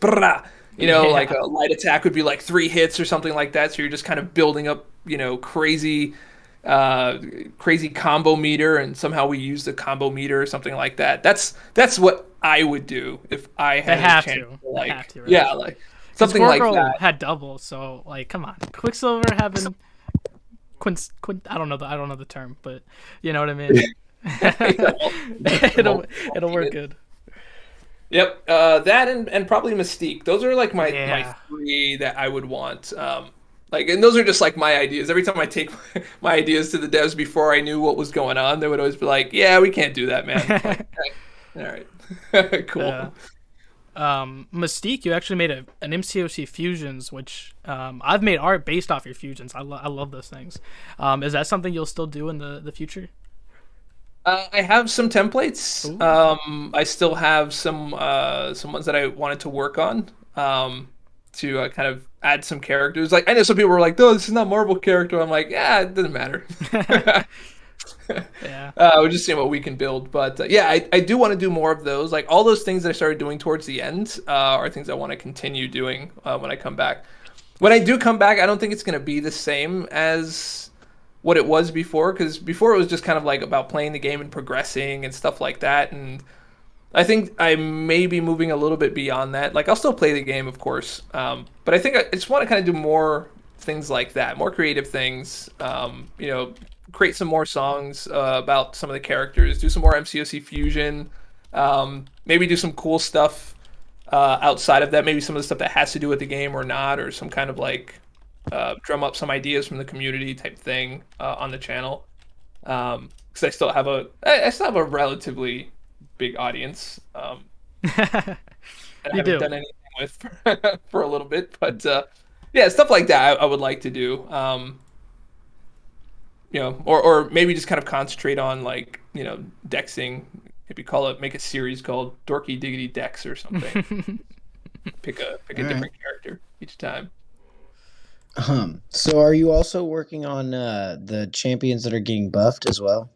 Like a light attack would be like 3 hits or something like that. So you're just kind of building up, crazy combo meter, and somehow we use the combo meter or something like that. That's what I would do if I had a chance. Like, they have to, right? Yeah, like something like that. Had double, so like, come on, Quicksilver having quint. I don't know the term, but you know what I mean. it'll work good. Yep, that and probably Mystique. Those are like my 3 that I would want. And those are just like my ideas. Every time I take my ideas to the devs before I knew what was going on, they would always be like, "Yeah, we can't do that, man." Like, all right, cool. Mystique, you actually made an MCOC fusions, which I've made art based off your fusions. I love those things. Is that something you'll still do in the future? I have some templates. I still have some ones that I wanted to work on to kind of add some characters. Like I know some people were like, "Oh, this is not Marvel character." I'm like, "Yeah, it doesn't matter." Yeah. We're just seeing what we can build. But I do want to do more of those. Like all those things that I started doing towards the end are things I want to continue doing when I come back. When I do come back, I don't think it's going to be the same as what it was before, because before it was just kind of like about playing the game and progressing and stuff like that. And I think I may be moving a little bit beyond that. Like I'll still play the game, of course, but I think I just want to kind of do more things like that, more creative things. Create some more songs about some of the characters, do some more MCOC fusion, maybe do some cool stuff outside of that, maybe some of the stuff that has to do with the game or not, or some kind of like drum up some ideas from the community type thing on the channel, because I still have a relatively big audience. I haven't done anything with for a little bit, but stuff like that I would like to do. Or maybe just kind of concentrate on like dexing. Maybe make a series called Dorky Diggity Dex or something. pick a different character each time. So are you also working on the champions that are getting buffed as well?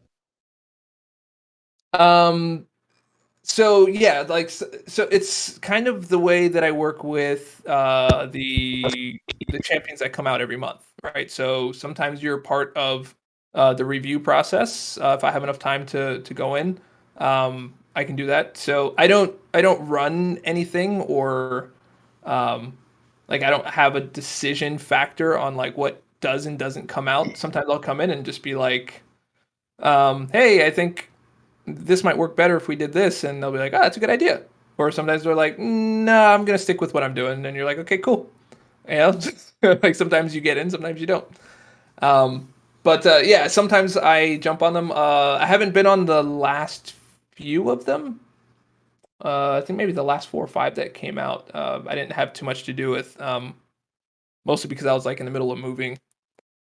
So yeah, like so it's kind of the way that I work with the champions that come out every month, right? So sometimes you're part of the review process. If I have enough time to go in, I can do that. So I don't run anything or like I don't have a decision factor on like what does and doesn't come out. Sometimes I'll come in and just be like, hey, I think this might work better if we did this, and they'll be like, oh, that's a good idea. Or sometimes they're like, no, I'm gonna stick with what I'm doing, and you're like, okay, cool. You know, like sometimes you get in, sometimes you don't. But yeah, sometimes I jump on them. I haven't been on the last few of them. I think maybe the last 4 or 5 that came out. I didn't have too much to do with, mostly because I was like in the middle of moving.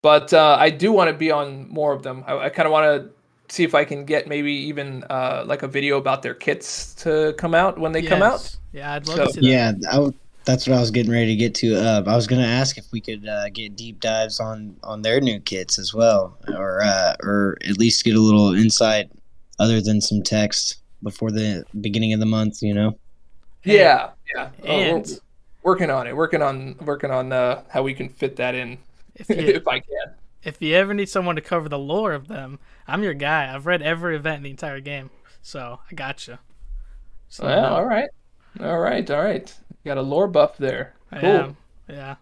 But I do want to be on more of them. I kind of want to see if I can get maybe even like a video about their kits to come out when they come out. Yeah, I'd love to see that. Yeah, that's what I was getting ready to get to. I was going to ask if we could get deep dives on their new kits as well, or at least get a little insight other than some text before the beginning of the month. You know. Yeah. And We're working on it. Working on how we can fit that in if I can. if you ever need someone to cover the lore of them, I'm your guy. I've read every event in the entire game, so I got you. So, Well, all right. You got a lore buff there. Cool. Yeah.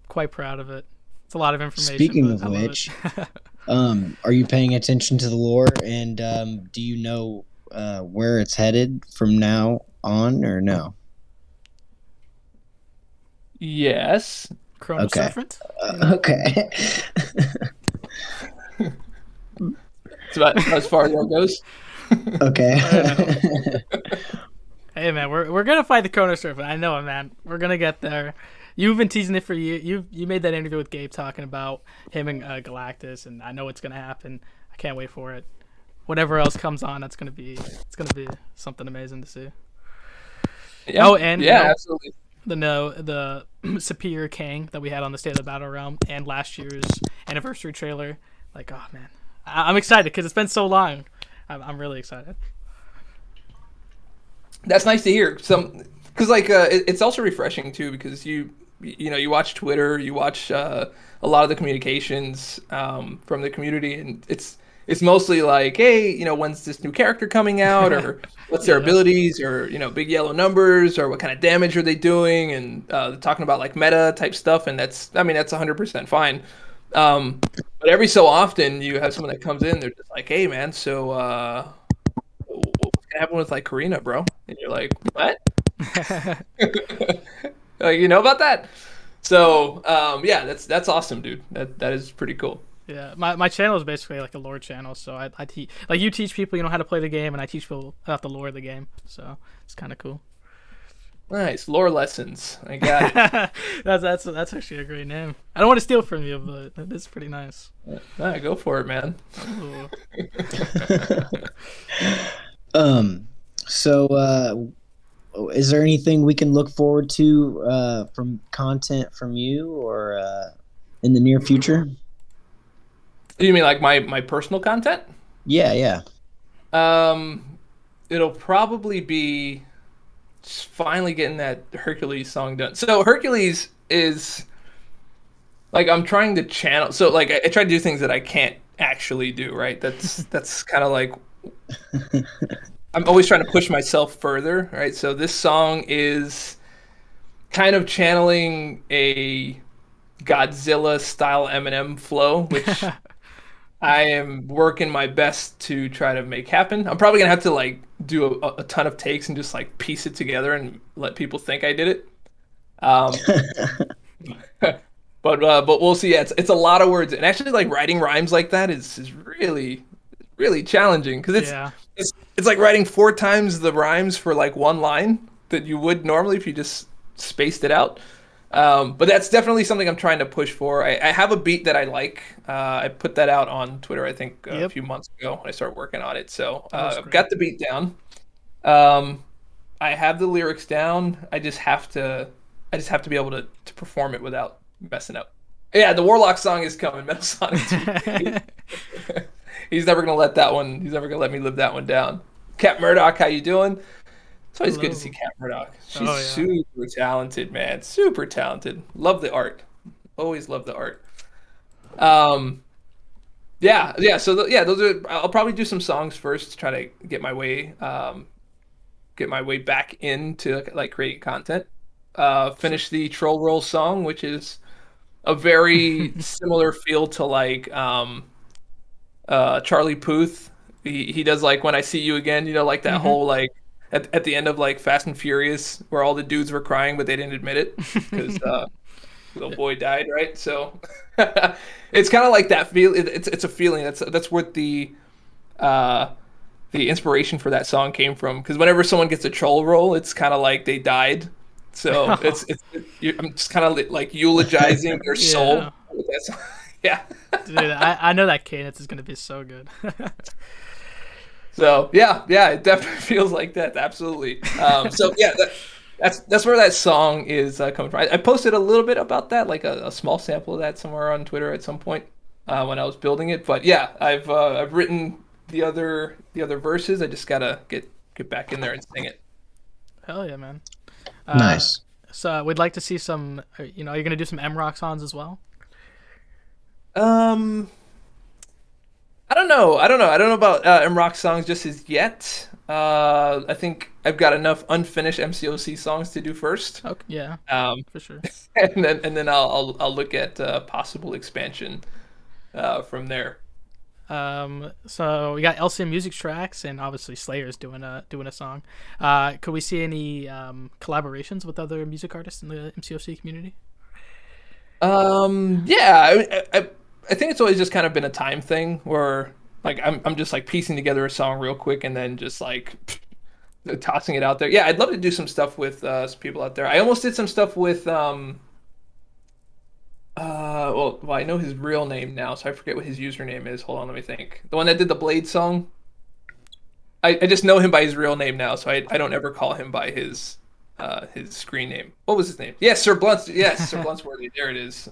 Quite proud of it. It's a lot of information. Speaking but of I love which, it. are you paying attention to the lore, and do you know where it's headed from now on, or no? Yes. Chrono Okay. Serpent? Okay. It's about as far as that goes. Okay. Hey man, we're gonna fight the Chrono Serpent. I know it, man. We're gonna get there. You've been teasing it for you made that interview with Gabe talking about him and Galactus, and I know it's gonna happen. I can't wait for it. Whatever else comes on, it's gonna be something amazing to see. Yeah. Oh, and yeah, absolutely. the Superior King that we had on the State of the Battle Realm and last year's anniversary trailer. Like, oh man, I'm excited because it's been so long. I'm really excited. That's nice to hear. Because like it's also refreshing too, because you watch Twitter, you watch a lot of the communications from the community, and it's mostly like, hey, when's this new character coming out, or what's their abilities, or big yellow numbers, or what kind of damage are they doing, and talking about like meta type stuff, and that's 100% fine. But every so often you have someone that comes in, they're just like, hey man, so what's gonna happen with like Karina, bro? And you're like, what? Like, you know about that? So yeah, that's awesome, dude. That is pretty cool. Yeah, my channel is basically like a lore channel, so I teach, like, you teach people how to play the game, and I teach people about the lore of the game, so it's kind of cool. Nice lore lessons. I got it. that's actually a great name. I don't want to steal from you, but it's pretty nice. Nah, go for it, man. So is there anything we can look forward to from content from you, or in the near future? You mean like my personal content? Yeah. It'll probably be just finally getting that Hercules song done. So Hercules is like, I'm trying to channel. So like I try to do things that I can't actually do, right? That's kind of like, I'm always trying to push myself further, right? So this song is kind of channeling a Godzilla style Eminem flow, which I am working my best to try to make happen. I'm probably gonna have to like do a ton of takes and just like piece it together and let people think I did it. But we'll see. Yeah, it's a lot of words, and actually like writing rhymes like that is really challenging, because it's like writing 4 times the rhymes for like one line that you would normally if you just spaced it out. But that's definitely something I'm trying to push for. I have a beat that I like. I put that out on Twitter, I think, a few months ago when I started working on it. So I've got the beat down. I have the lyrics down. I just have to be able to perform it without messing up. Yeah, the Warlock song is coming, Metal Sonic 2. He's never gonna let that one. He's never gonna let me live that one down. Cat Murdoch, how you doing? It's always good to see Hello. Cat Murdoch. She's Oh yeah. super talented, man. Super talented. Love the art. Always love the art. Um, yeah. So yeah, those are. I'll probably do some songs first to try to get my way back into like creating content. So, Finish the troll roll song, which is a very similar feel to like Charlie Puth. He does like When I See You Again, like that hmm whole like at the end of like Fast and Furious where all the dudes were crying but they didn't admit it because little boy died, right? So it's kind of like that feel. It's a feeling. That's what uh, the inspiration for that song came from. Because whenever someone gets a troll roll, it's kind of like they died. So I'm just kind of like eulogizing their yeah. soul with that song. Yeah. Dude, I know that cadence is gonna be so good. So yeah, it definitely feels like that. Absolutely. So yeah, that's where that song is coming from. I posted a little bit about that, like a small sample of that somewhere on Twitter at some point when I was building it. But yeah, I've written the other verses. I just gotta get back in there and sing it. Hell yeah, man. Uh, Nice. so we'd like to see some. You're gonna do some MROC songs as well. Um, I don't know about MROC songs just as yet. I think I've got enough unfinished MCOC songs to do first. Okay, yeah, Um, for sure. and then I'll look at possible expansion from there. So we got LCM music tracks, and obviously Slayer's doing a song. Could we see any collaborations with other music artists in the MCOC community? Yeah, I think it's always just kind of been a time thing where like I'm just like piecing together a song real quick and then just like tossing it out there. Yeah, I'd love to do some stuff with some people out there. I almost did some stuff with well, I know his real name now, so I forget what his username is. Hold on, let me think. The one that did the Blade song. I just know him by his real name now, so I don't ever call him by his screen name. What was his name? Yes, Sir Blunt. Yes, Sir Bluntsworthy. There it is.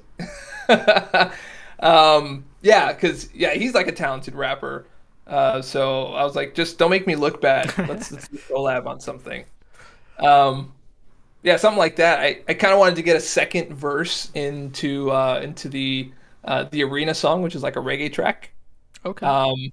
Yeah, because yeah, he's like a talented rapper. So I was like, just don't make me look bad. Let's do a collab on something. Um, yeah, something like that. I kind of wanted to get a second verse into the arena song, which is like a reggae track. Okay. Um,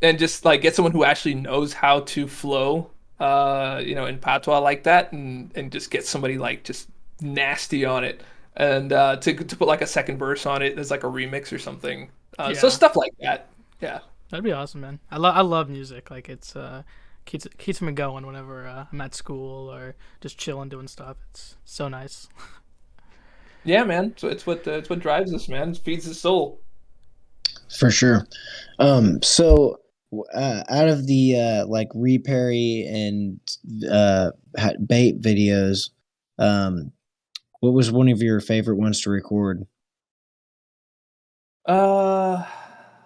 and just like get someone who actually knows how to flow in patois like that and just get somebody like just nasty on it and to put like a second verse on it as like a remix or something. So Yeah, stuff like that. Yeah. that'd be awesome, man. I love music. Like it's keeps me going whenever I'm at school or just chilling doing stuff. It's so nice. Yeah, man. So it's what drives us, man. It feeds the soul. For sure. Out of the like reparry and bait videos, um, what was one of your favorite ones to record? Uh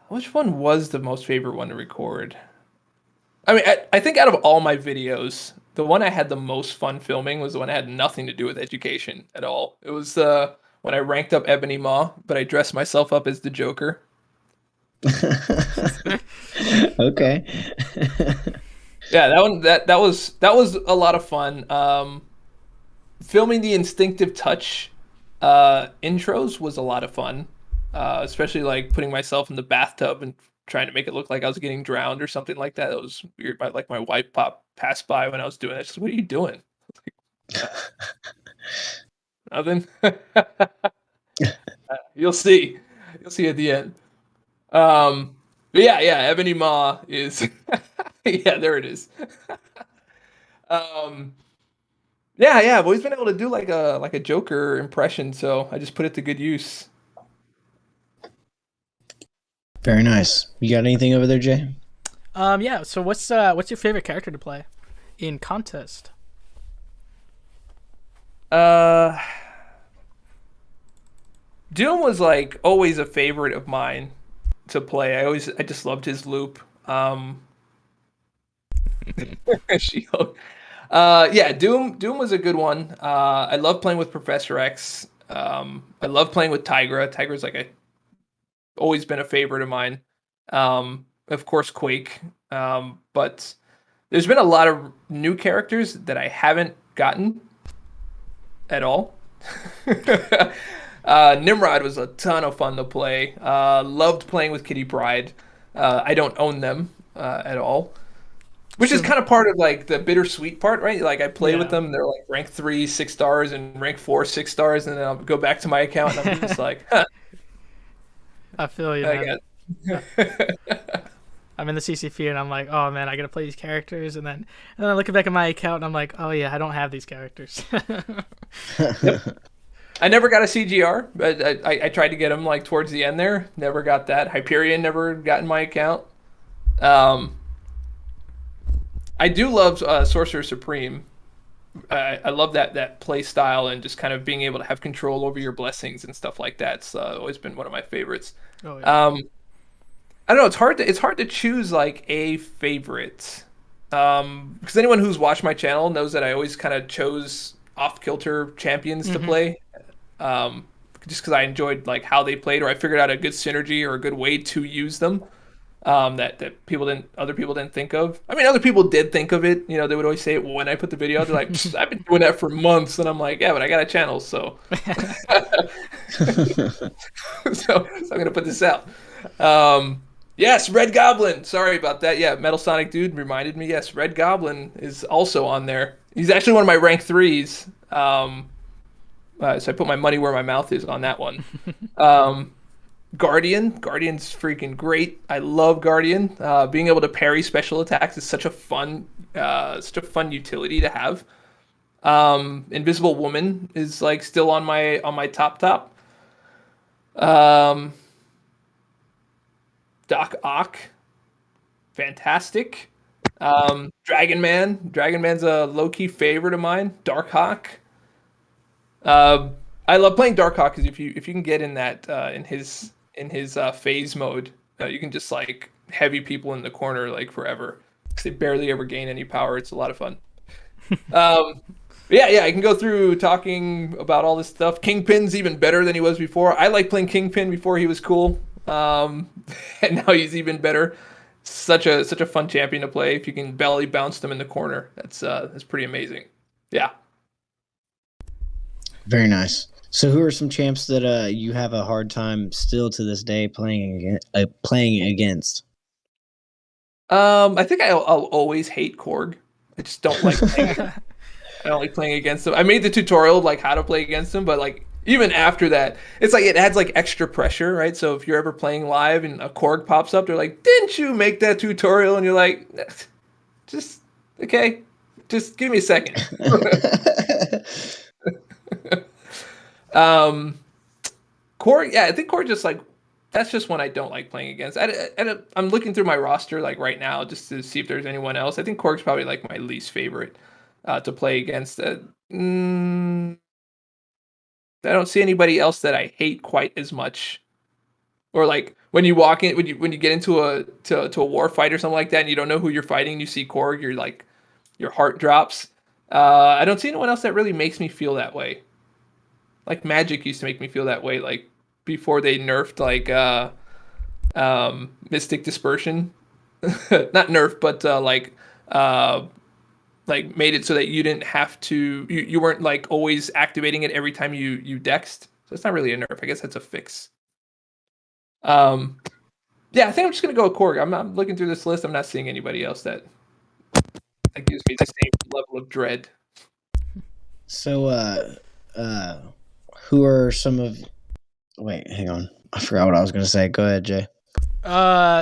which one was the most favorite one to record? I mean, I think out of all my videos, the one I had the most fun filming was the one that had nothing to do with education at all. It was when I ranked up Ebony Maw, but I dressed myself up as the Joker. Okay. Yeah, that one that was a lot of fun. Filming the instinctive touch intros was a lot of fun, especially like putting myself in the bathtub and trying to make it look like I was getting drowned or something like that. That was weird. My wife passed by when I was doing it. She's like, "What are you doing?" Nothing. You'll see. You'll see at the end. But yeah. Ebony Maw is yeah. There it is. Um, yeah. I've always been able to do like a Joker impression, so I just put it to good use. Very nice. You got anything over there, Jay? Yeah. So what's your favorite character to play in contest? Uh, Doom was like always a favorite of mine to play. I just loved his loop. She-Hulk. Yeah, Doom was a good one. I love playing with Professor X. I love playing with Tigra. Tigra's like a always been a favorite of mine. Of course, Quake. But There's been a lot of new characters that I haven't gotten at all. Nimrod was a ton of fun to play. Loved playing with Kitty Pryde. I don't own them at all, which is kind of part of like the bittersweet part, right? Like I play with them, they're like rank 3, 6 stars, and rank 4, 6 stars, and then I'll go back to my account and I'm just like, huh, I feel you, man. I'm in the CCP and I'm like, oh man, I gotta play these characters, and then I look back at my account and I'm like, oh yeah, I don't have these characters. Yep. I never got a CGR, but I tried to get them like towards the end there. Never got that. Hyperion never got in my account. I do love Sorcerer Supreme. I love that play style and just kind of being able to have control over your blessings and stuff like that. It's always been one of my favorites. Oh, yeah. I don't know. It's hard to choose like a favorite. Because anyone who's watched my channel knows that I always kind of chose off-kilter champions to play. Just because I enjoyed like how they played, or I figured out a good synergy or a good way to use them. That other people didn't think of. I mean, other people did think of it. You know, they would always say it when I put the video out. They're like, I've been doing that for months, and I'm like, yeah, but I got a channel, so so I'm gonna put this out. Yes, Red Goblin. Sorry about that. Yeah, Metal Sonic Dude reminded me. Yes, Red Goblin is also on there. He's actually one of my rank 3s. So I put my money where my mouth is on that one. Guardian's freaking great. I love Guardian. Being able to parry special attacks is such a fun utility to have. Invisible Woman is like still on my top. Doc Ock, fantastic. Dragon Man's a low-key favorite of mine. Darkhawk. I love playing Darkhawk because if you can get in that in his phase mode, you can just like heavy people in the corner like forever because they barely ever gain any power. It's a lot of fun. Yeah, I can go through talking about all this stuff. Kingpin's even better than he was before. I like playing Kingpin before he was cool, and now he's even better. Such a fun champion to play. If you can belly bounce them in the corner, that's pretty amazing. Yeah. Very nice. So, who are some champs that you have a hard time still to this day playing against? I think I'll always hate Korg. I just don't like playing. I don't like playing against him. I made the tutorial like how to play against him, but like even after that, it's like it adds like extra pressure, right? So if you're ever playing live and a Korg pops up, they're like, "Didn't you make that tutorial?" And you're like, "Just okay, just give me a second." Korg, yeah, I think Korg just like that's just one I don't like playing against. I'm looking through my roster like right now just to see if there's anyone else. I think Korg's probably like my least favorite to play against. I don't see anybody else that I hate quite as much. Or like when you walk in, when you get into a war fight or something like that, and you don't know who you're fighting, you see Korg, you're like, your heart drops. I don't see anyone else that really makes me feel that way. Like Magic used to make me feel that way, like before they nerfed like Mystic Dispersion, not nerf, but like made it so that you didn't have to, you weren't like always activating it every time you dexed. So it's not really a nerf. I guess that's a fix. Yeah, I think I'm just gonna go with Korg. I'm looking through this list. I'm not seeing anybody else that gives me the same level of dread. So, who are some of? Wait, hang on. I forgot what I was gonna say. Go ahead, Jay.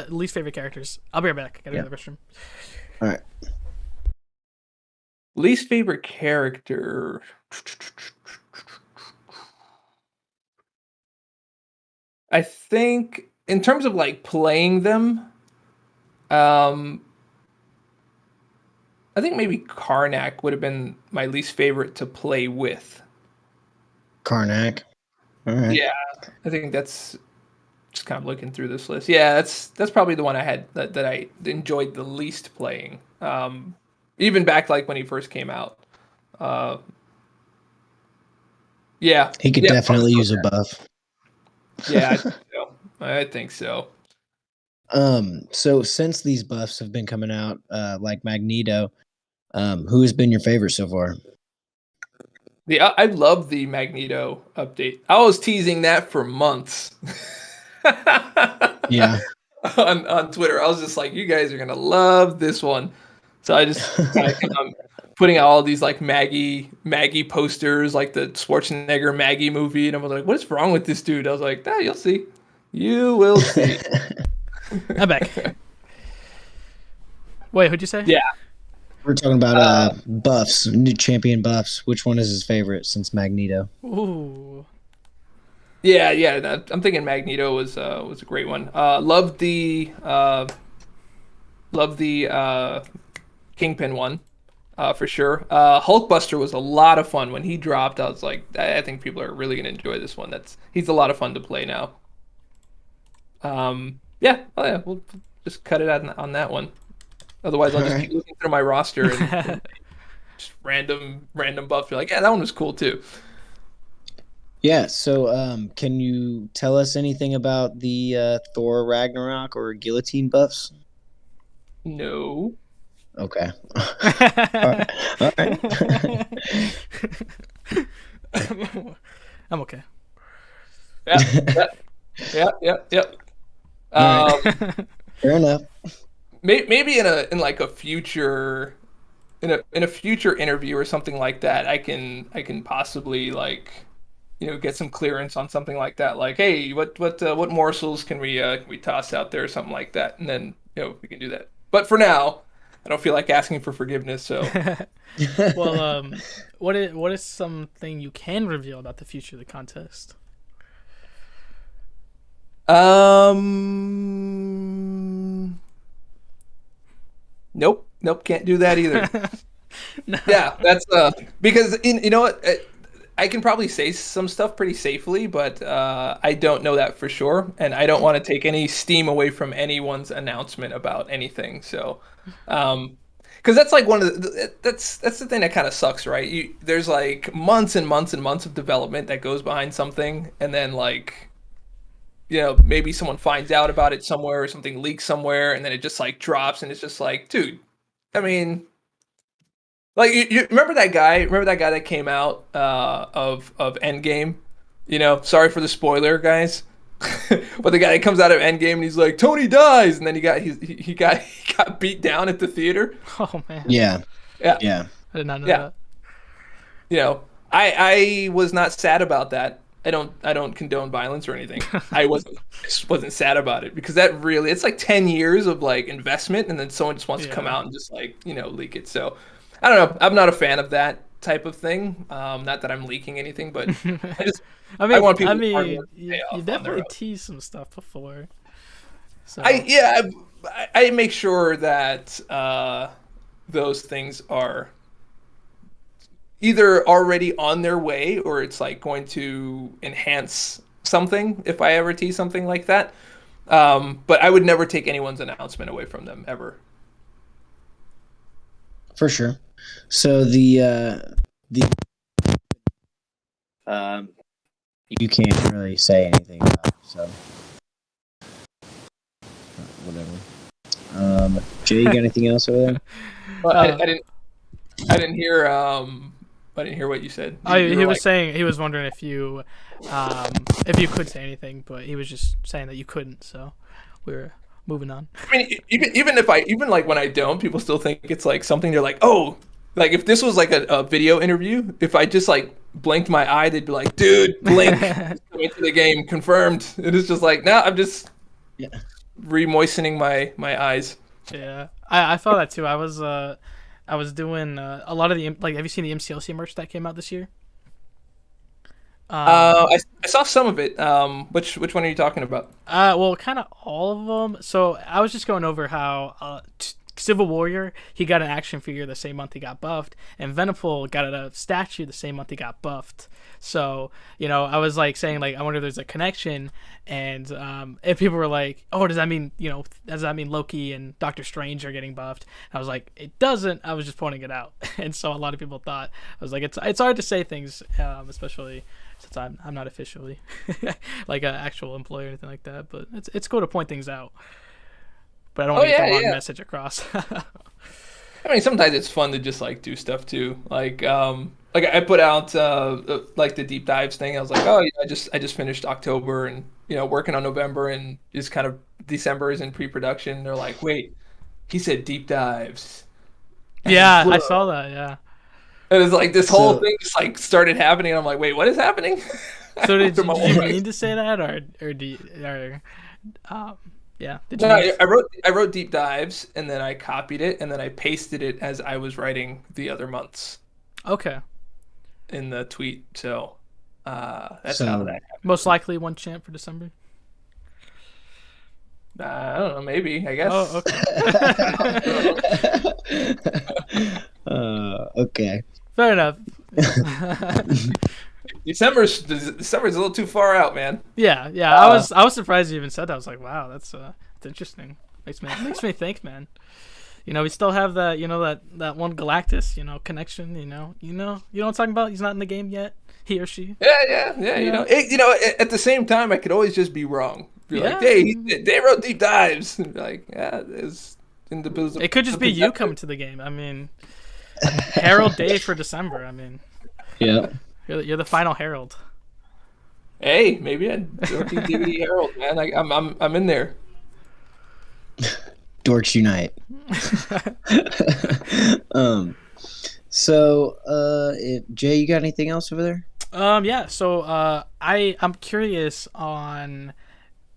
Least favorite characters. I'll be right back. I gotta go to the restroom. All right. Least favorite character. I think in terms of like playing them, I think maybe Karnak would have been my least favorite to play with. Karnak. All right. Yeah, I think that's just kind of looking through this list. Yeah, that's probably the one I had that I enjoyed the least playing. Even back like when he first came out. Yeah. He could definitely use a buff. Yeah, I think so. So since these buffs have been coming out, like Magneto, who has been your favorite so far? I love the Magneto update. I was teasing that for months. Yeah. on Twitter, I was just like, you guys are gonna love this one. So I just putting out all these like Maggie posters, like the Schwarzenegger Maggie movie, and I was like, what is wrong with this dude? I was like, you'll see. You will see. I'm back. Wait, who'd you say? Yeah. We're talking about buffs, new champion buffs. Which one is his favorite since Magneto? Ooh. Yeah. I'm thinking Magneto was a great one. Love the Kingpin one, for sure. Hulkbuster was a lot of fun when he dropped. I was like, I think people are really gonna enjoy this one. He's a lot of fun to play now. Yeah, we'll just cut it out on that one. Otherwise, I'll just keep looking through my roster and just random buffs. You're like, yeah, that one was cool too. Yeah. So, can you tell us anything about the Thor Ragnarok or Guillotine buffs? No. Okay. All right. I'm okay. Yeah. Fair enough. Maybe in like a future in a future interview or something like that, I can possibly like get some clearance on something like that. Like, hey, what morsels can we toss out there or something like that, and then we can do that. But for now, I don't feel like asking for forgiveness. So, well, what is something you can reveal about the future of the contest? Nope, can't do that either. No. Yeah, that's because you know what, I can probably say some stuff pretty safely, but I don't know that for sure, and I don't want to take any steam away from anyone's announcement about anything. So, because that's like one of that's the thing that kind of sucks, right? There's like months and months and months of development that goes behind something, and then like maybe someone finds out about it somewhere or something leaks somewhere, and then it just like drops, and it's just like, dude, I mean, like you remember that guy that came out of Endgame? Sorry for the spoiler, guys. But the guy that comes out of Endgame and he's like, Tony dies, and then he got beat down at the theater. Oh man. Yeah. I did not know that. I was not sad about that. I don't condone violence or anything. I wasn't sad about it, because that really, it's like 10 years of like investment, and then someone just wants to come out and just like leak it. So I don't know. I'm not a fan of that type of thing. Not that I'm leaking anything, but I want people. You definitely teased some stuff before. So. I make sure that those things are either already on their way, or it's like going to enhance something if I ever tease something like that. But I would never take anyone's announcement away from them, ever. For sure. So the you can't really say anything about it, so whatever. Jay, you got anything else over there? Well, I didn't hear. I didn't hear what you said. He was saying, he was wondering if you could say anything, but he was just saying that you couldn't. So we're moving on. I mean, even like when I don't, people still think it's like something. They're like, oh, like if this was like a video interview, if I just like blinked my eye, they'd be like, dude, blink, coming to the game, confirmed. It is just like, no, I'm just re-moistening my eyes. Yeah, I thought that too. I was doing a lot of the, like, have you seen the MCOC merch that came out this year? I saw some of it. Which one are you talking about? Well, kind of all of them. So I was just going over how Civil Warrior, he got an action figure the same month he got buffed, and Venom got a statue the same month he got buffed. So, I was like saying, like, I wonder if there's a connection, and if people were like, oh, does that mean Loki and Doctor Strange are getting buffed? And I was like, it doesn't. I was just pointing it out. And so a lot of people thought, I was like, it's hard to say things, especially since I'm not officially like an actual employee or anything like that, but it's cool to point things out. but I don't Oh want to get yeah, the wrong yeah. message across. I mean, sometimes it's fun to just like do stuff too. Like I put out like the deep dives thing. I was like, oh, yeah, I just finished October and working on November and just kind of December is in pre-production. They're like, wait, he said deep dives. And then Yeah, I whoa. saw that. Yeah. It was like this whole So thing just like started happening. And I'm like, wait, what is happening? So did Through you, my did whole you brain. mean to say that, or do you, or yeah? Did you No, mean I wrote deep dives and then I copied it and then I pasted it as I was writing the other months okay. in the tweet. So that's how so that Most likely one champ for December. I don't know, maybe, I Oh, guess. okay. okay. Fair enough. December's a little too far out, man. Yeah, yeah. I was surprised you even said that. I was like, wow, that's interesting. Makes me think, man. We still have that, that one Galactus, connection. You know what I'm talking about. He's not in the game yet. He or she. Yeah. Yeah. At the same time, I could always just be wrong. Be like, Yeah. hey, they wrote deep dives. Like, yeah, it's in the booze. It could just be you coming to the game. I mean, Herald Day for December. I mean, Yeah. you're the final Herald. Hey, maybe I'd Dorky DVD Herald, man. I'm in there. Dorks unite. Jay, you got anything else over there? Yeah. So, I'm curious on,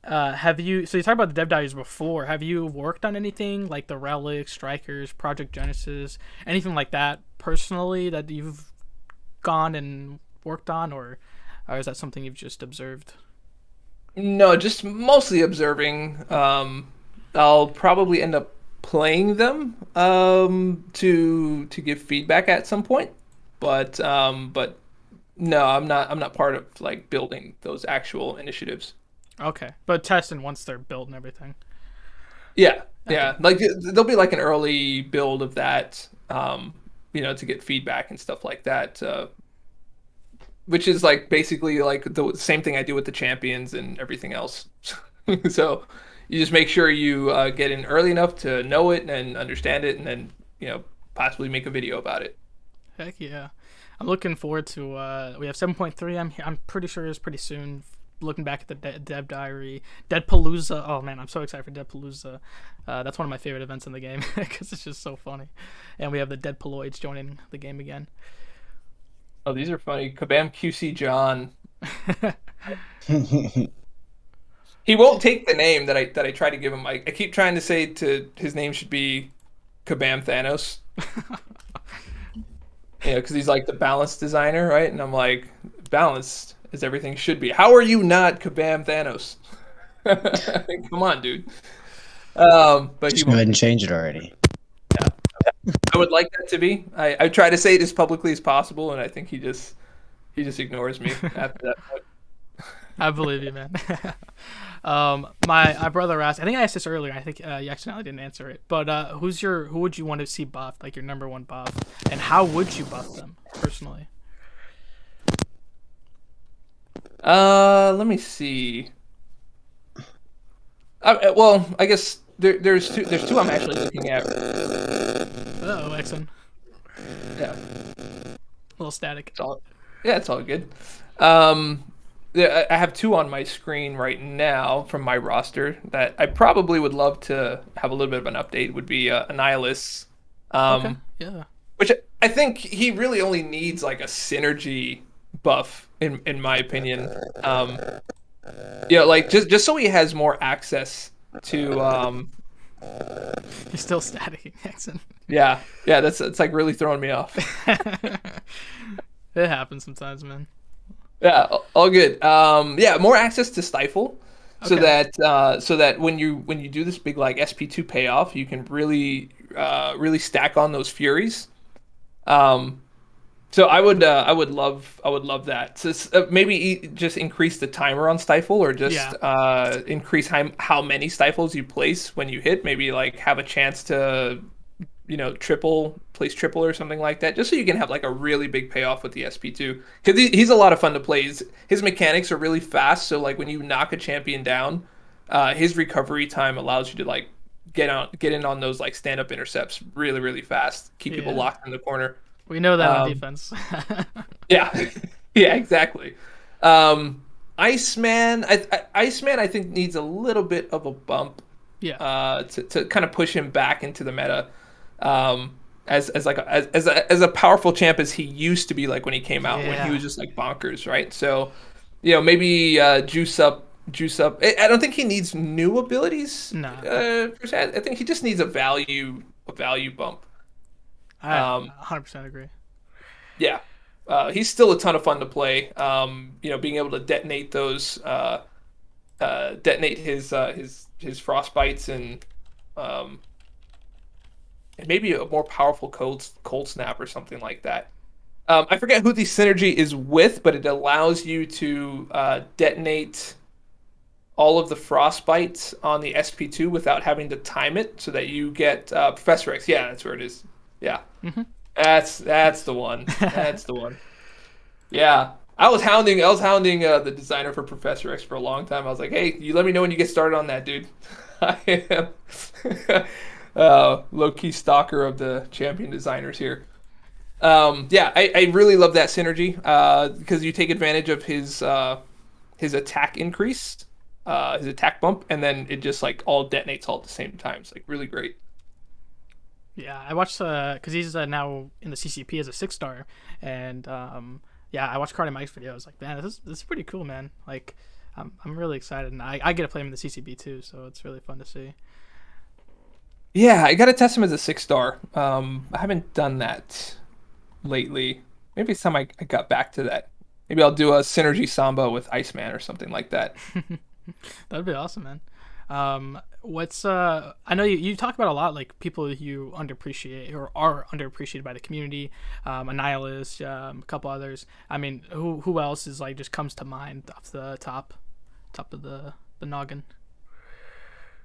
have you? So you talked about the dev diaries before. Have you worked on anything like the Relic, Strikers, Project Genesis, anything like that personally that you've gone and worked on, or is that something you've just observed? No, just mostly observing. I'll probably end up playing them to give feedback at some point, but no, I'm not part of like building those actual initiatives. Okay, but testing once they're built and everything. Yeah, Okay. yeah. Like there'll be like an early build of that, to get feedback and stuff like that. Which is like basically like the same thing I do with the champions and everything else. So you just make sure you get in early enough to know it and understand it, and then possibly make a video about it. Heck yeah. I'm looking forward to we have 7.3. I'm pretty sure it's pretty soon. Looking back at the Dev Diary, Deadpalooza. Oh man, I'm so excited for Deadpalooza. That's one of my favorite events in the game because it's just so funny. And we have the Deadpaloids joining the game again. Oh, these are funny. Kabam QC John. He won't take the name that I try to give him. I keep trying to say his name should be Kabam Thanos. Because he's like the balanced designer, right? And I'm like, balanced as everything should be. How are you not Kabam Thanos? Come on, dude. But Just go ahead and change it already. I would like that to be. I try to say it as publicly as possible, and I think he just ignores me after that point. I believe you, man. My brother asked. I think I asked this earlier. I think you accidentally didn't answer it. But who would you want to see buffed, like your number one buff, and how would you buff them personally? Let me see. Well, I guess there's two. There's two I'm actually looking at. Oh, excellent. Yeah, A little static. it's all good. I have two on my screen right now from my roster that I probably would love to have a little bit of an update. Would be Annihilus, Okay. Yeah. which I think he really only needs like a synergy buff in my opinion. Like just so he has more access to. You're still static, Jackson. Yeah, it's like really throwing me off. It happens sometimes, man. Yeah, all good. More access to Stifle, so Okay. that when you do this big like SP2 payoff, you can really stack on those Furies. So I would love that. So maybe just increase the timer on Stifle, or just increase how many Stifles you place when you hit. Maybe like have a chance to place triple or something like that, just so you can have like a really big payoff with the SP2. Because he's a lot of fun to play. His mechanics are really fast, so like when you knock a champion down, his recovery time allows you to like get in on those like stand up intercepts really really fast, keep people locked in the corner. We know that on defense. Yeah, yeah, exactly. Iceman, Iceman, I think needs a little bit of a bump. Yeah. To kind of push him back into the meta. As a powerful champ as he used to be, like when he came out, when he was just like bonkers, right? So, maybe juice up. I don't think he needs new abilities. No. I think he just needs a value bump. I 100% agree. Yeah. He's still a ton of fun to play. Being able to detonate those, detonate his frostbites and maybe a more powerful cold snap or something like that. I forget who the synergy is with, but it allows you to detonate all of the frostbites on the SP2 without having to time it, so that you get Professor X. Yeah, that's where it is. Yeah, that's the one. That's the one. Yeah, I was hounding the designer for Professor X for a long time. I was like, hey, you let me know when you get started on that, dude. I am low-key stalker of the champion designers here. I really love that synergy because you take advantage of his attack increase, his attack bump, and then it just like all detonates all at the same time. It's like really great. Yeah, I watched because he's now in the CCP as a 6-star, and I watched Cardi Mike's video. I was like, man, this is pretty cool, man. Like, I'm really excited, and I get to play him in the CCP too, so it's really fun to see. Yeah, I gotta test him as a 6-star. I haven't done that lately. Maybe it's time I got back to that. Maybe I'll do a synergy samba with Iceman or something like that. That'd be awesome, man. I know you talk about a lot, like people you underappreciate or are underappreciated by the community, Annihilus, a couple others. I mean, who else is like just comes to mind off the top of the noggin?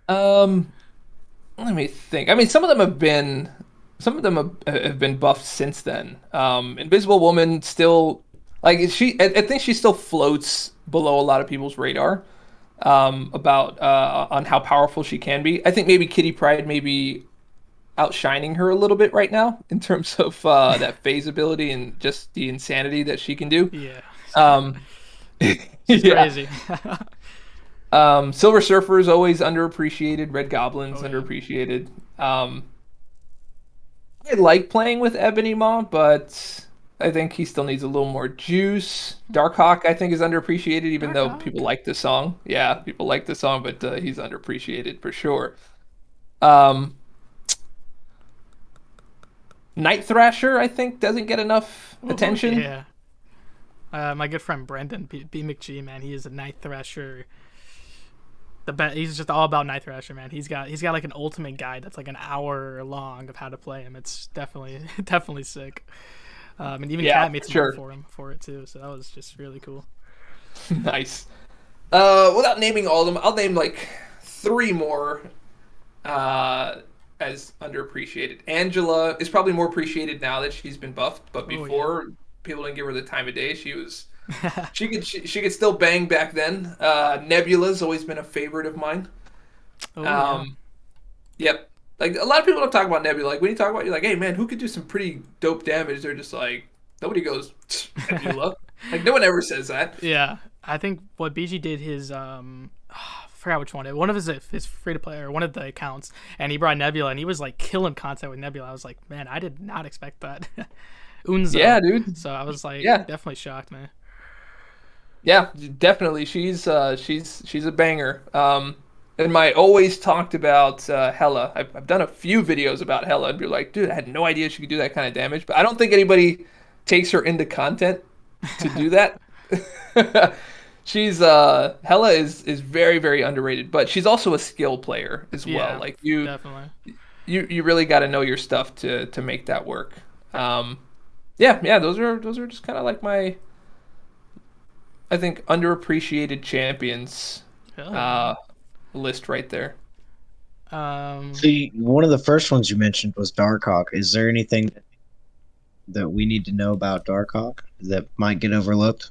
Let me think. I mean, some of them have been buffed since then. Invisible Woman still, like, I think she still floats below a lot of people's radar. About on how powerful she can be. I think maybe Kitty Pryde may be outshining her a little bit right now in terms of that phase ability and just the insanity that she can do. Yeah. She's crazy. Silver Surfer is always underappreciated. Red Goblin's underappreciated. I like playing with Ebony Maw, but I think he still needs a little more juice. Darkhawk, I think, is underappreciated, even though people like the song. Yeah, people like the song, but he's underappreciated for sure. Night Thrasher, I think, doesn't get enough attention. Yeah. My good friend Brendan B McG, man, he is a Night Thrasher. He's just all about Night Thrasher, man. He's got like an ultimate guide that's like an hour long of how to play him. It's definitely sick. And even Cat made some work for him for it too, so that was just really cool. Nice. Without naming all of them, I'll name like 3 more as underappreciated. Angela is probably more appreciated now that she's been buffed, but before people didn't give her the time of day. She was she could still bang back then. Nebula's always been a favorite of mine. Yep. Like, a lot of people don't talk about Nebula. Like, when you talk about, you're like, hey, man, who could do some pretty dope damage? They're just like, nobody goes, Nebula. Like, no one ever says that. Yeah. I think what BG did I forgot which one. One of his free-to-play, or one of the accounts, and he brought Nebula, and he was, like, killing content with Nebula. I was like, man, I did not expect that. Unzo. Yeah, dude. So I was, like, definitely shocked, man. Yeah, definitely. She's a banger. And my always talked about Hela. I've done a few videos about Hela, and you're like, dude, I had no idea she could do that kind of damage. But I don't think anybody takes her into content to do that. She's Hela is very, very underrated, but she's also a skill player as well. Like you really got to know your stuff to make that work. Those are just kind of like my, I think, underappreciated champions. List right there. See, one of the first ones you mentioned was Darkhawk. Is there anything that we need to know about Darkhawk that might get overlooked?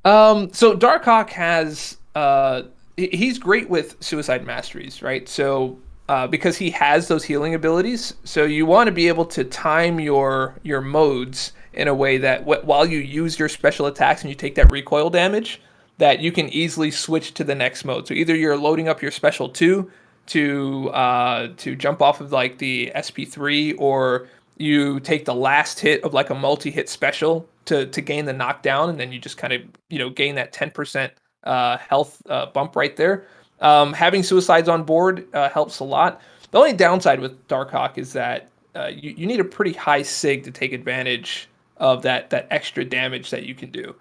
So Darkhawk has he's great with suicide masteries, right? So because he has those healing abilities. So you want to be able to time your modes in a way that while you use your special attacks and you take that recoil damage, that you can easily switch to the next mode. So either you're loading up your special 2 to jump off of like the SP3, or you take the last hit of like a multi-hit special to gain the knockdown, and then you just kind of gain that 10% health bump right there. Having suicides on board helps a lot. The only downside with Darkhawk is that you need a pretty high sig to take advantage of that extra damage that you can do.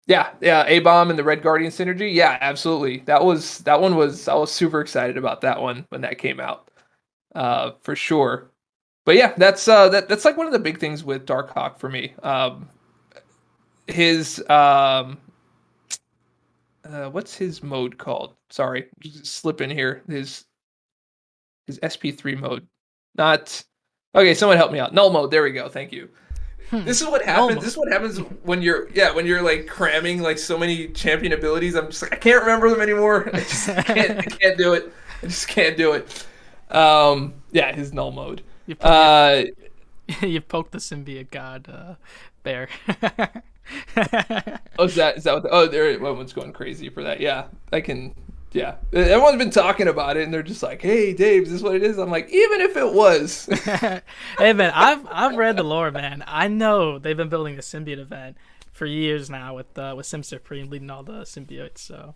Yeah, A-Bomb and the Red Guardian synergy. Yeah, absolutely. I was super excited about that one when that came out. For sure. But yeah, that's like one of the big things with Darkhawk for me. His what's his mode called? Sorry, just slip in here. His SP3 mode. Not okay. Someone help me out. Null mode. There we go. Thank you. This is what happens. This is what happens when you're like cramming like so many champion abilities. I'm just like, I can't remember them anymore. I can't do it. I just can't do it. Yeah, his null mode. You poked the symbiote god bear. Oh, is that what? There, everyone's going crazy for that. Yeah, I can. Yeah, everyone's been talking about it, and they're just like, "Hey, Dave, is this what it is?" I'm like, even if it was. Hey, man, I've read the lore, man. I know they've been building a symbiote event for years now with Sim Supreme leading all the symbiotes. So,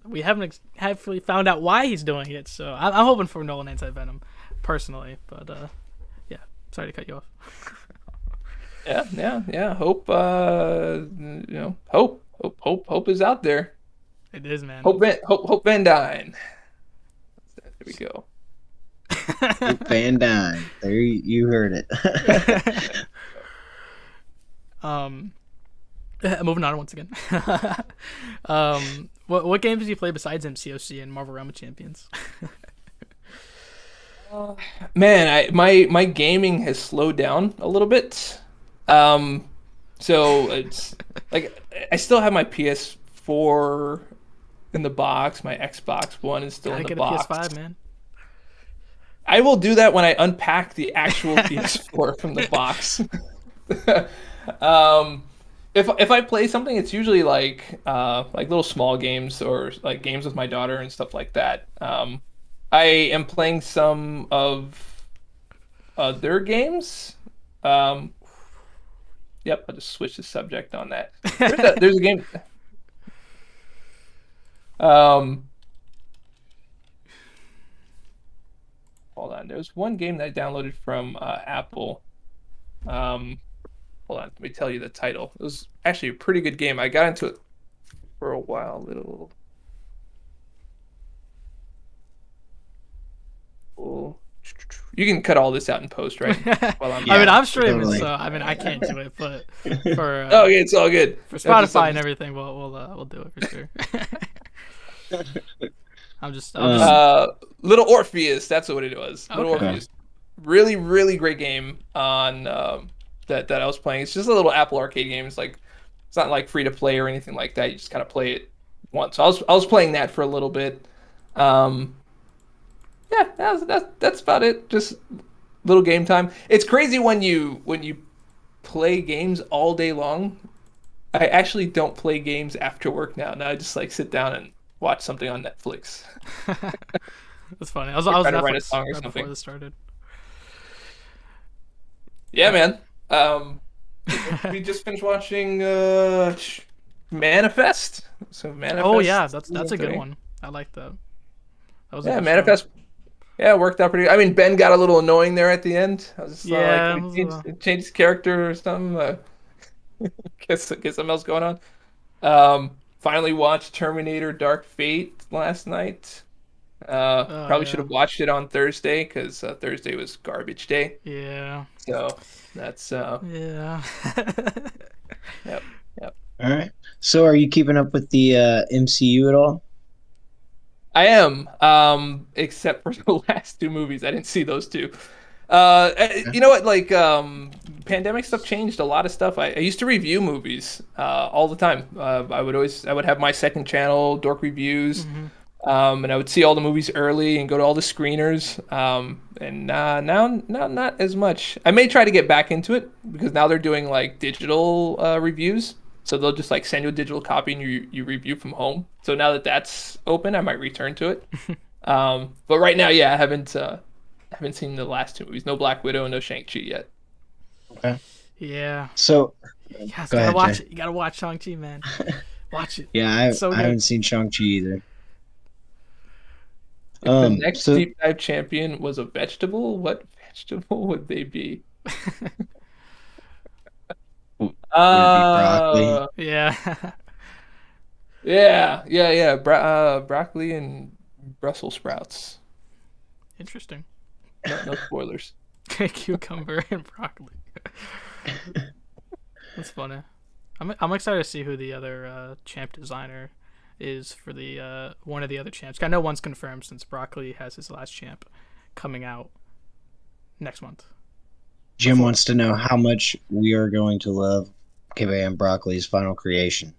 we haven't really found out why he's doing it. So, I'm hoping for Nolan anti-Venom, personally. But yeah, sorry to cut you off. Yeah. Hope, hope is out there. It is, man. Hope Van Dyne. There we go. Hope Van Dyne. There you heard it. Moving on once again. What games do you play besides MCOC and Marvel Realm of Champions? Man, my gaming has slowed down a little bit. So it's like I still have my PS4 in the box. My Xbox One is still in the box. Get a PS5, man. I will do that when I unpack the actual PS4 from the box. If I play something, it's usually like little small games or like games with my daughter and stuff like that. I am playing some of other games. Yep, I'll just switch the subject on that. There's a game. Hold on. There's one game that I downloaded from Apple. Hold on, let me tell you the title. It was actually a pretty good game. I got into it for a while. You can cut all this out in post, right? I'm streaming, totally. So I can't do it, but for okay, it's all good. For Spotify and everything, we'll do it for sure. I'm just Little Orpheus. That's what it was. Okay. Little Orpheus. Really, really great game on that I was playing. It's just a little Apple Arcade game. It's not like free to play or anything like that. You just kind of play it once. So I was playing that for a little bit. Yeah, that's about it. Just little game time. It's crazy when you play games all day long. I actually don't play games after work now. Now I just like sit down and watch something on Netflix. That's funny. I was trying to write a song or something before this started. Yeah, man. We just finished watching Manifest. So Manifest. Oh yeah, that's a good one. I like that. Manifest. Yeah, it worked out pretty good. I mean, Ben got a little annoying there at the end. I was just change his character or something. Get something else going on. Finally watched Terminator Dark Fate last night. Probably should have watched it on Thursday because Thursday was garbage day. Yeah. So that's yeah. Yep. All right. So are you keeping up with the MCU at all? I am, except for the last two movies. I didn't see those two. You know what? Like, pandemic stuff changed a lot of stuff. I used to review movies all the time. I would have my second channel, Dork Reviews. Mm-hmm. And I would see all the movies early and go to all the screeners. And now not as much. I may try to get back into it because now they're doing like digital reviews. So they'll just like send you a digital copy and you review from home. So now that that's open, I might return to it. But right now, yeah, I haven't seen the last two movies. No Black Widow and no Shang-Chi yet. Okay. Yeah. So, Yes, go gotta ahead, watch Jay. it. You gotta watch Shang-Chi, man. Watch it. Yeah, It's so I good. haven't seen Shang-Chi either. If the next So deep dive champion was a vegetable, what vegetable would they be? would it be broccoli? Yeah. Yeah. Broccoli and Brussels sprouts. Interesting. No spoilers. Cucumber and broccoli. That's funny. I'm excited to see who the other champ designer is for the one of the other champs. I know one's confirmed since Broccoli has his last champ coming out next month. Jim wants to know how much we are going to love KBM Broccoli's final creation.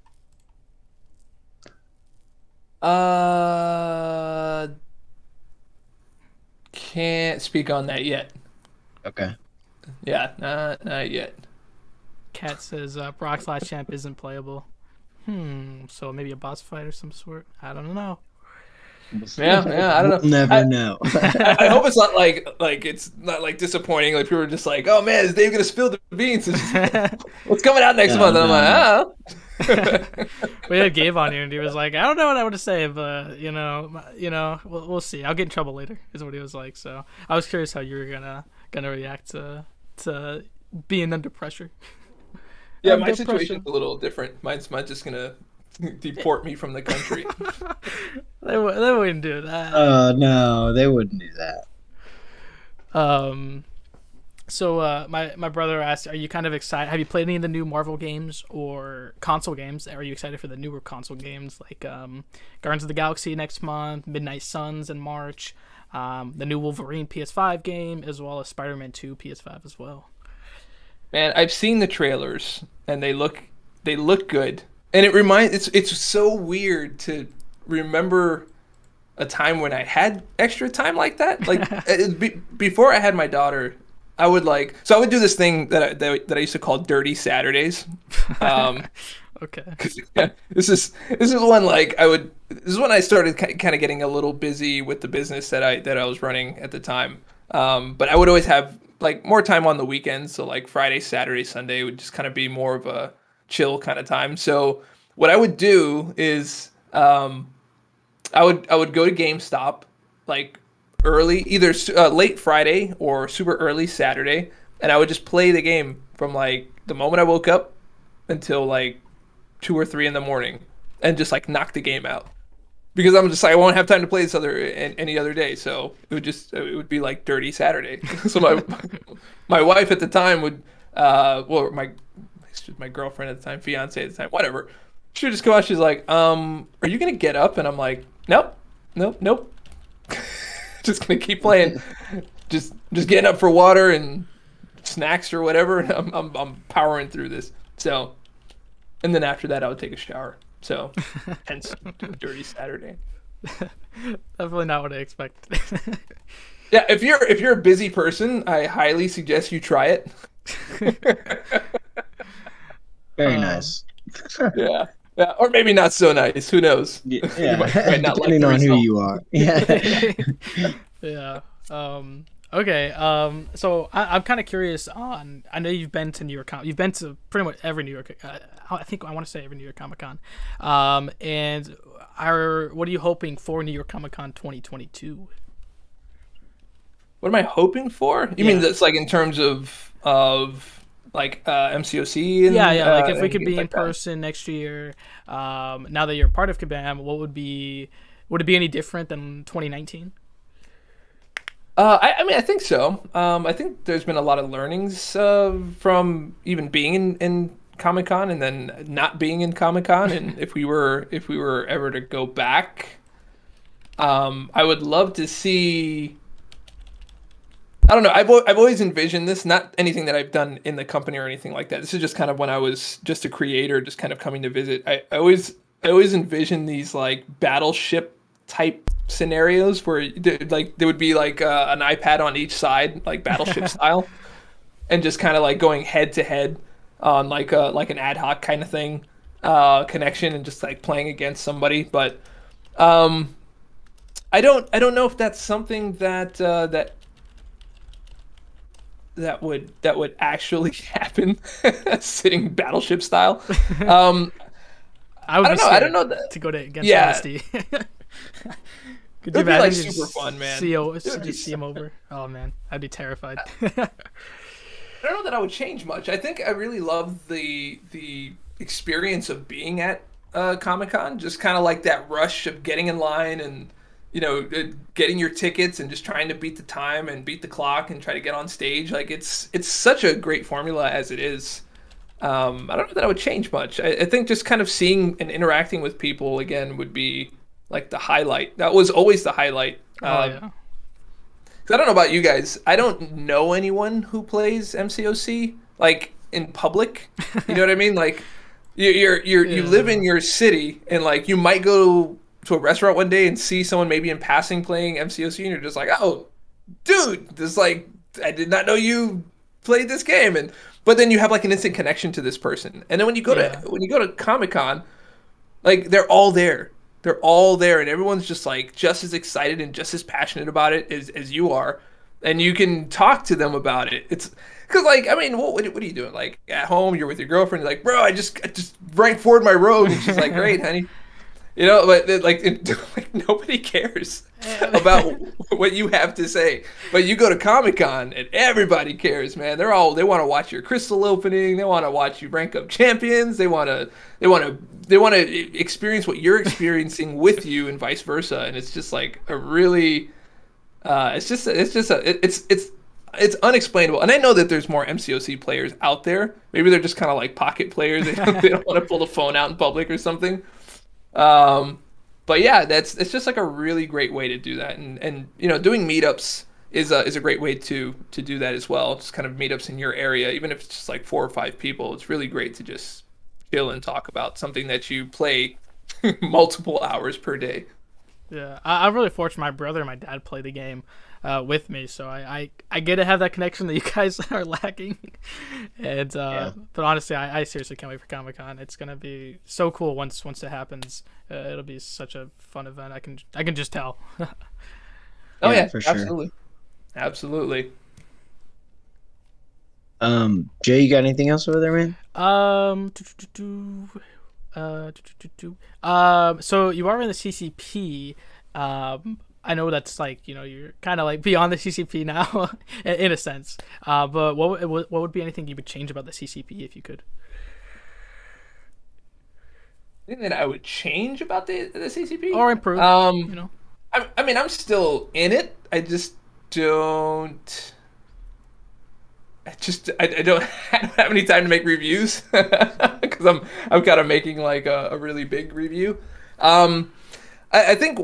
Can't speak on that yet. Okay. Yeah, not yet. Kat says Brock's last champ isn't playable. So maybe a boss fight or some sort. I don't know. Yeah, I don't know. We'll never know. I hope it's not like it's not like disappointing. Like people are just like, "Oh man, is Dave gonna spill the beans? What's coming out next month?" And I'm like, We had Gabe on here, and he was like, "I don't know what I want to say, but we'll see. I'll get in trouble later," is what he was like. So I was curious how you were gonna react to being under pressure. Yeah, my situation's a little different. Mine's just gonna deport me from the country. They wouldn't do that. No, they wouldn't do that. So my brother asked, are you kind of excited? Have you played any of the new Marvel games or console games? Are you excited for the newer console games like Guardians of the Galaxy next month, Midnight Suns in March, the new Wolverine PS5 game, as well as Spider-Man 2 PS5 as well? Man, I've seen the trailers and they look good. And it's so weird to remember a time when I had extra time like that. Like before I had my daughter, I would do this thing that I used to call Dirty Saturdays. Okay. This is when I started kind of getting a little busy with the business that I was running at the time. But I would always have like more time on the weekends. So like Friday, Saturday, Sunday would just kind of be more of a chill kind of time. So what I would do is I would go to GameStop like early, either late Friday or super early Saturday, and I would just play the game from like the moment I woke up until like 2 or 3 in the morning, and just like knock the game out. Because I'm just like, I won't have time to play this any other day, so it would be like Dirty Saturday. So my wife at the time would my girlfriend at the time, fiance at the time, whatever. She would just come out. She's like, "Are you gonna get up?" And I'm like, "Nope. Just gonna keep playing. just getting up for water and snacks or whatever. And I'm powering through this." So, and then after that, I would take a shower. So, hence Dirty Saturday. Definitely not what I expected. Yeah, if you're a busy person, I highly suggest you try it. Very nice. Yeah, or maybe not so nice. Who knows? Yeah, You might not like depending the on who result. you are. Yeah. Yeah. Okay. So I'm kind of curious on. I know you've been to New York. You've been to pretty much every New York. I think I want to say every New York Comic Con. And what are you hoping for New York Comic Con 2022? What am I hoping for? You mean that's like in terms of like MCOC? And, yeah. Like if we and could things be in like that? person next year. Now that you're part of Kabam, would it be any different than 2019? I mean, I think so. I think there's been a lot of learnings from even being in Comic Con and then not being in Comic Con. And if we were ever to go back, I would love to see. I don't know. I've always envisioned this, not anything that I've done in the company or anything like that. This is just kind of when I was just a creator, just kind of coming to visit. I always envisioned these like battleship type scenarios where like there would be like an iPad on each side, like Battleship style, and just kind of like going head to head on like an ad hoc kind of thing connection, and just like playing against somebody. But I don't know if that's something that that would actually happen, sitting Battleship style. I would I be don't know. I scared don't know that. to go to against Yeah. Rusty. Could It you would be like imagine super fun, man. It would just be see him over? Oh man, I'd be terrified. I don't know that I would change much. I think I really love the experience of being at Comic-Con. Just kind of like that rush of getting in line and getting your tickets and just trying to beat the time and beat the clock and try to get on stage. Like it's such a great formula as it is. I don't know that I would change much. I think just kind of seeing and interacting with people again would be like the highlight. That was always the highlight. Yeah. 'Cause I don't know about you guys. I don't know anyone who plays MCOC like in public. You know what I mean? Like you live in your city, and like you might go to a restaurant one day and see someone maybe in passing playing MCOC, and you're just like, oh, dude, this like I did not know you played this game, but then you have like an instant connection to this person, and then when you go to Comic-Con, like they're all there. They're all there, and everyone's just like just as excited and just as passionate about it as you are, and you can talk to them about it. It's because like I mean, what are you doing? Like at home, you're with your girlfriend. You're like, bro, I just ranked forward my rogue, and she's like, great, honey. But like nobody cares about what you have to say. But you go to Comic-Con and everybody cares, man. They want to watch your crystal opening. They want to watch you rank up champions. They want to experience what you're experiencing with you, and vice versa. And it's just like a really, it's unexplainable. And I know that there's more MCOC players out there. Maybe they're just kind of like pocket players. They don't want to pull the phone out in public or something. But yeah, it's just like a really great way to do that, and doing meetups is a great way to do that as well. Just kind of meetups in your area, even if it's just like 4 or 5 people. It's really great to just chill and talk about something that you play multiple hours per day. Yeah, I'm really fortunate. My brother and my dad play the game with me, so I get to have that connection that you guys are lacking. And but honestly, I seriously can't wait for Comic-Con. It's gonna be so cool once it happens. It'll be such a fun event. I can just tell. Oh yeah, for sure. Absolutely. Jay, you got anything else over there, man? So you are in the CCP. I know that's like you're kind of like beyond the CCP now, in a sense. But what would be anything you would change about the CCP if you could? Anything that I would change about the CCP or improve? I mean, I'm still in it. I just don't. I don't have any time to make reviews because I'm kind of making like a really big review. I think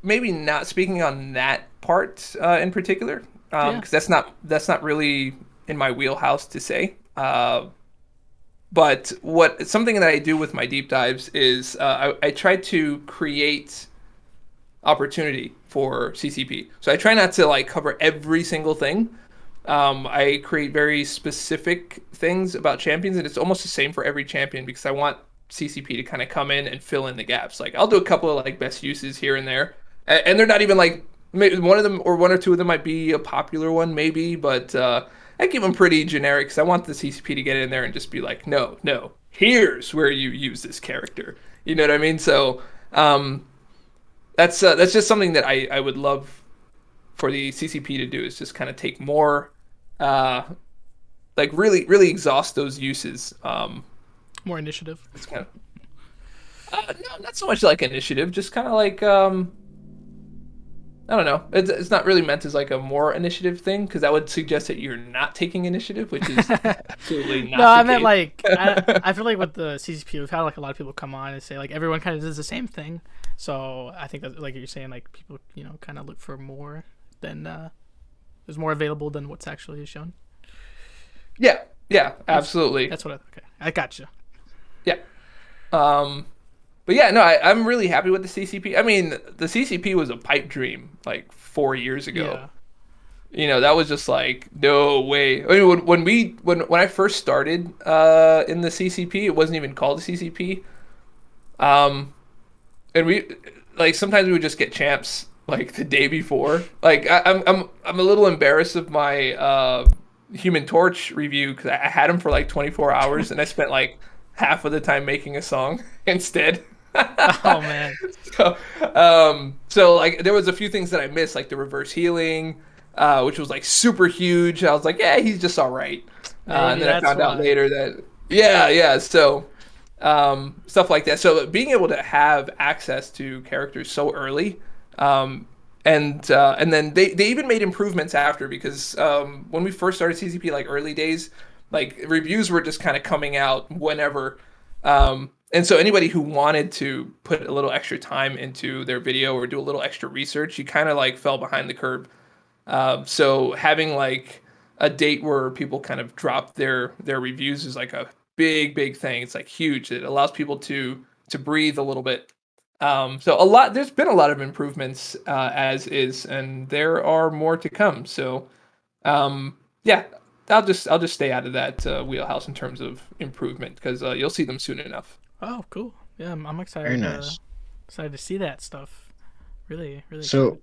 maybe not speaking on that part in particular because that's not really in my wheelhouse to say. But something that I do with my deep dives is I try to create opportunity for CCP. So I try not to like cover every single thing. I create very specific things about champions, and it's almost the same for every champion because I want CCP to kind of come in and fill in the gaps. Like I'll do a couple of like best uses here and there, and they're not even like one of them or one or two of them might be a popular one maybe, but I keep them pretty generic because I want the CCP to get in there and just be like, no, here's where you use this character. You know what I mean? So that's just something that I would love for the CCP to do is just kind of take more, like really exhaust those uses. More initiative. It's kind of no, not so much like initiative, just kind of like I don't know. It's not really meant as like a more initiative thing because that would suggest that you're not taking initiative, which is absolutely not. No, I the meant case. like I feel like with the CCP, we've had like a lot of people come on and say like everyone kind of does the same thing. So I think that like you're saying, like people kind of look for more than there's more available than what's actually shown. Yeah, absolutely. That's what I got you. Yeah. but yeah, no, I'm really happy with the CCP. I mean, the CCP was a pipe dream like 4 years ago. Yeah. That was just like no way. I mean, when I first started in the CCP, it wasn't even called the CCP. And we like sometimes we would just get champs like the day before. Like I'm a little embarrassed of my Human Torch review because I had him for like 24 hours and I spent like half of the time making a song instead. Oh man. So like there was a few things that I missed, like the reverse healing, which was like super huge. I was like, yeah, he's just all right. And then I found out later that yeah. So stuff like that. So being able to have access to characters so early, and then they even made improvements after because when we first started CCP, like early days, like reviews were just kind of coming out whenever. And so anybody who wanted to put a little extra time into their video or do a little extra research, you kind of like fell behind the curve. So having like a date where people kind of drop their reviews is like a big thing. It's like huge. It allows people to breathe a little bit. So there's been a lot of improvements as is, and there are more to come. So yeah, I'll just stay out of that wheelhouse in terms of improvement because you'll see them soon enough. Oh, cool. Yeah, I'm excited. Very nice. Excited to see that stuff. Really So, excited.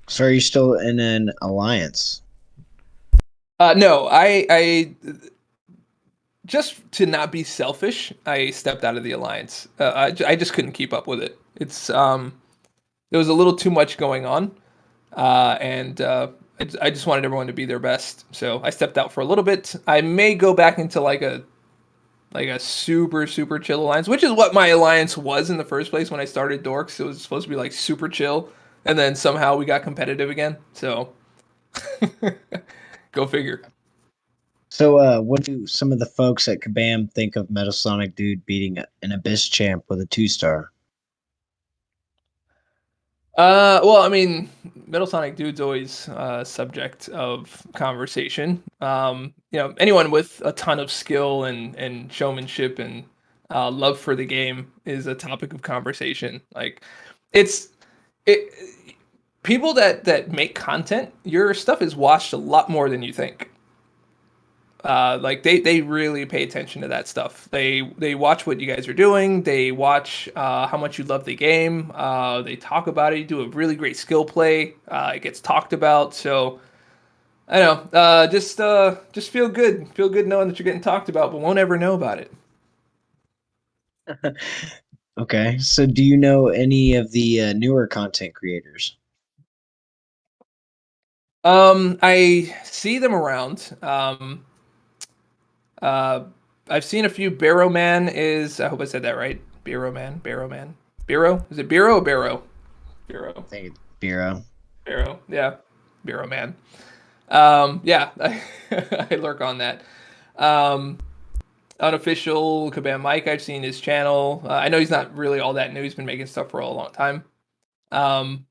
so are you still in an alliance? No, I just to not be selfish, I stepped out of the alliance. I just couldn't keep up with it. There was a little too much going on, and I just wanted everyone to be their best. So I stepped out for a little bit. I may go back into like a super chill alliance, which is what my alliance was in the first place when I started Dorks. It was supposed to be like super chill, and then somehow we got competitive again. So go figure. So, what do some of the folks at Kabam think of Metal Sonic Dude beating an Abyss champ with a 2-star? Well, I mean, Metal Sonic Dude's always subject of conversation. Anyone with a ton of skill and showmanship and love for the game is a topic of conversation. Like, it people that make content, your stuff is watched a lot more than you think. Like they really pay attention to that stuff. They watch what you guys are doing. They watch how much you love the game. They talk about it. You do a really great skill play. It gets talked about. So I don't know. Just feel good. Feel good knowing that you're getting talked about, but won't ever know about it. Okay, so do you know any of the newer content creators? I see them around. I've seen a few. Barrow Man is. I hope I said that right. Barrow Man. Barrow. Is it Barrow or Barrow? Barrow. I think it's Bureau. Barrow. Yeah. Barrow Man. Yeah. I lurk on that. Unofficial Kabam Mike. I've seen his channel. I know he's not really all that new. He's been making stuff for a long time. And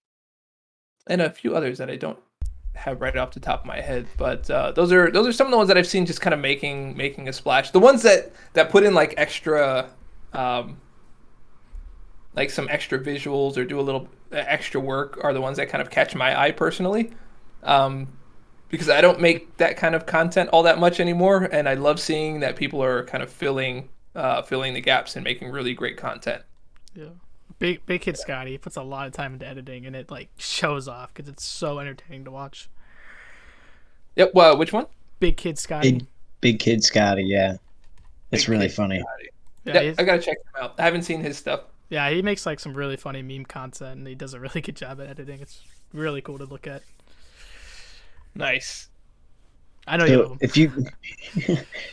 a few others that I don't have right off the top of my head, but those are some of the ones that I've seen just kind of making a splash. The ones that put in like extra, like some extra visuals or do a little extra work are the ones that kind of catch my eye personally, because I don't make that kind of content all that much anymore, and I love seeing that people are kind of filling the gaps and making really great content. Yeah. Big Kid Scotty puts a lot of time into editing, and it like shows off because it's so entertaining to watch. Yep. Well, which one? Big Kid Scotty. Big Kid Scotty, yeah. It's Big really Kid funny. Scotty. Yeah, Yep, I gotta check him out. I haven't seen his stuff. yeah, he makes like some really funny meme content, and he does a really good job at editing. It's really cool to look at. Nice. I know you love So him.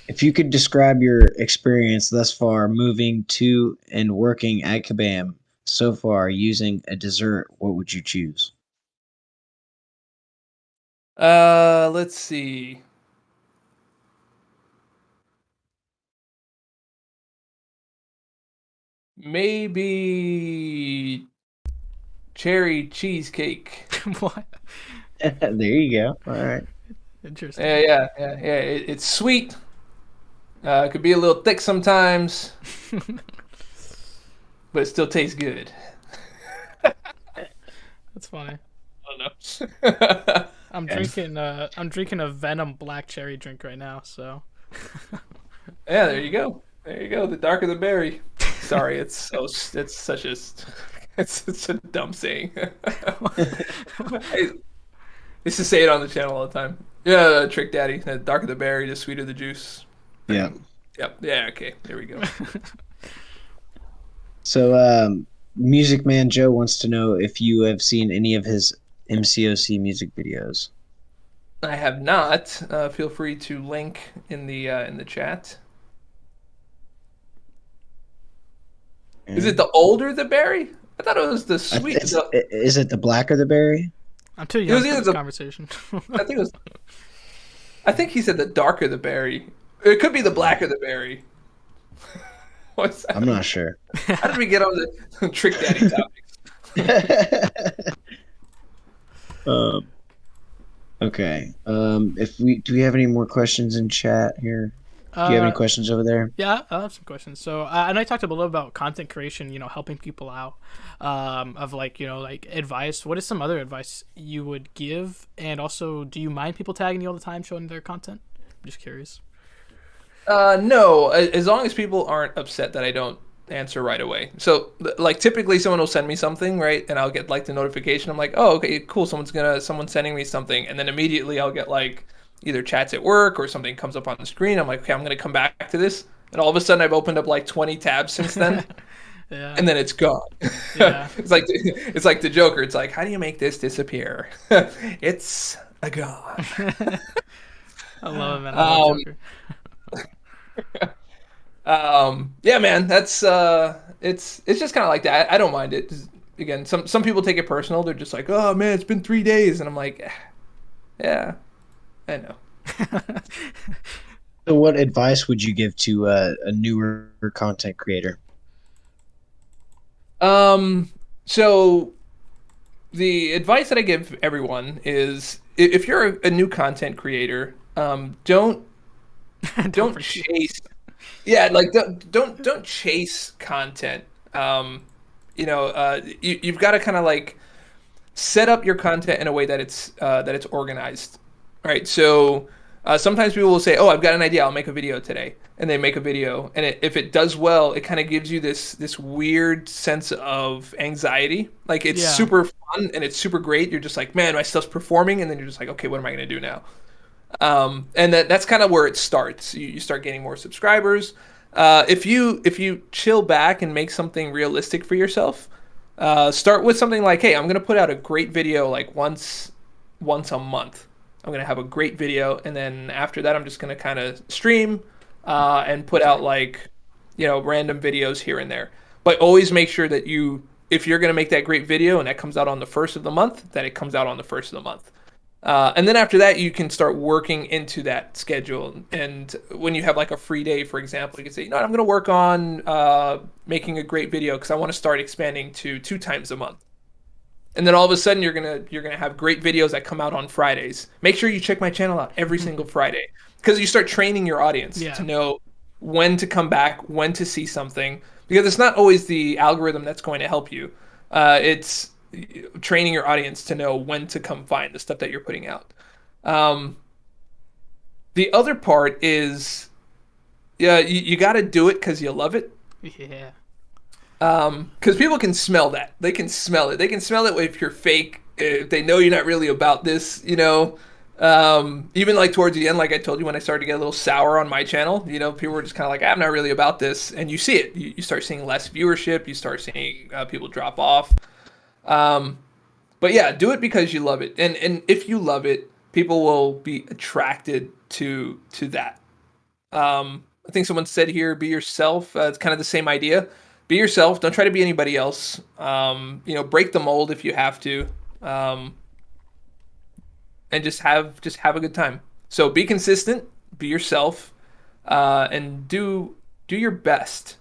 if you could describe your experience thus far moving to and working at Kabam so far using a dessert, what would you choose? Let's see. Maybe cherry cheesecake. What? There you go. All right. Interesting. Yeah. It's sweet. It could be a little thick sometimes, but it still tastes good. That's funny. I don't know. I'm drinking a Venom black cherry drink right now. So Yeah, there you go. There you go. The darker the berry. Sorry, it's such a it's a dumb saying. I used to say it on the channel all the time. Yeah, Trick Daddy. The darker the berry, the sweeter the juice. Yeah. Yep. Yeah. Okay. There we go. So, Music Man Joe wants to know if you have seen any of his MCOC music videos. I have not. Feel free to link in the chat. Is it the older the berry? I thought it was the sweet. Is it the blacker the berry? I'm too young for this conversation. I think it was. I think he said the darker the berry. It could be the blacker the berry. What's that? I'm not sure. How did we get on the Trick Daddy topics? Okay. Do we have any more questions in chat here? Do you have any questions over there? Yeah, I have some questions. So, I know I talked a little about content creation, helping people out, of like advice. What is some other advice you would give? And also, do you mind people tagging you all the time, showing their content? I'm just curious. No, as long as people aren't upset that I don't answer right away. So, like, typically someone will send me something, right? And I'll get like the notification. I'm like, oh, okay, cool. Someone's sending me something. And then immediately I'll get like either chats at work or something comes up on the screen. I'm like, okay, I'm going to come back to this. And all of a sudden I've opened up like 20 tabs since then. Yeah. And then it's gone. Yeah. It's like the Joker. It's like, how do you make this disappear? It's a god. I love it, man. I love Joker. Yeah, man, that's it's just kind of like that. I don't mind it. Again, some people take it personal. They're just like, oh man, it's been 3 days, and I'm like, yeah, I know. So what advice would you give to a newer content creator? So the advice that I give everyone is, if you're a new content creator, don't chase. Yeah, like don't chase content. You've got to kind of like set up your content in a way that it's organized. Right? So sometimes people will say, "Oh, I've got an idea. I'll make a video today," and they make a video, and if it does well, it kind of gives you this weird sense of anxiety. Like it's super fun and it's super great. You're just like, "Man, my stuff's performing," and then you're just like, "Okay, what am I going to do now?" And that's kind of where it starts. You start getting more subscribers. If you chill back and make something realistic for yourself, start with something like, hey, I'm gonna put out a great video like once a month. I'm gonna have a great video, and then after that, I'm just gonna kind of stream and put out like random videos here and there. But always make sure that if you're gonna make that great video and that comes out on the first of the month, that it comes out on the first of the month. And then after that, you can start working into that schedule. And when you have like a free day, for example, you can say, I'm going to work on making a great video because I want to start expanding to 2 times a month. And then all of a sudden, you're gonna have great videos that come out on Fridays. Make sure you check my channel out every single Friday, because you start training your audience to know when to come back, when to see something. Because it's not always the algorithm that's going to help you. It's training your audience to know when to come find the stuff that you're putting out. The other part is, you got to do it because you love it. Yeah. Because people can smell that. They can smell it. They can smell it if you're fake. If they know you're not really about this, Even like towards the end, like I told you, when I started to get a little sour on my channel, people were just kind of like, I'm not really about this. And you see it. You start seeing less viewership. You start seeing people drop off. But yeah, do it because you love it. And if you love it, people will be attracted to that. I think someone said here, be yourself. It's kind of the same idea. Be yourself. Don't try to be anybody else. Break the mold if you have to. And just have a good time. So be consistent, be yourself, and do your best.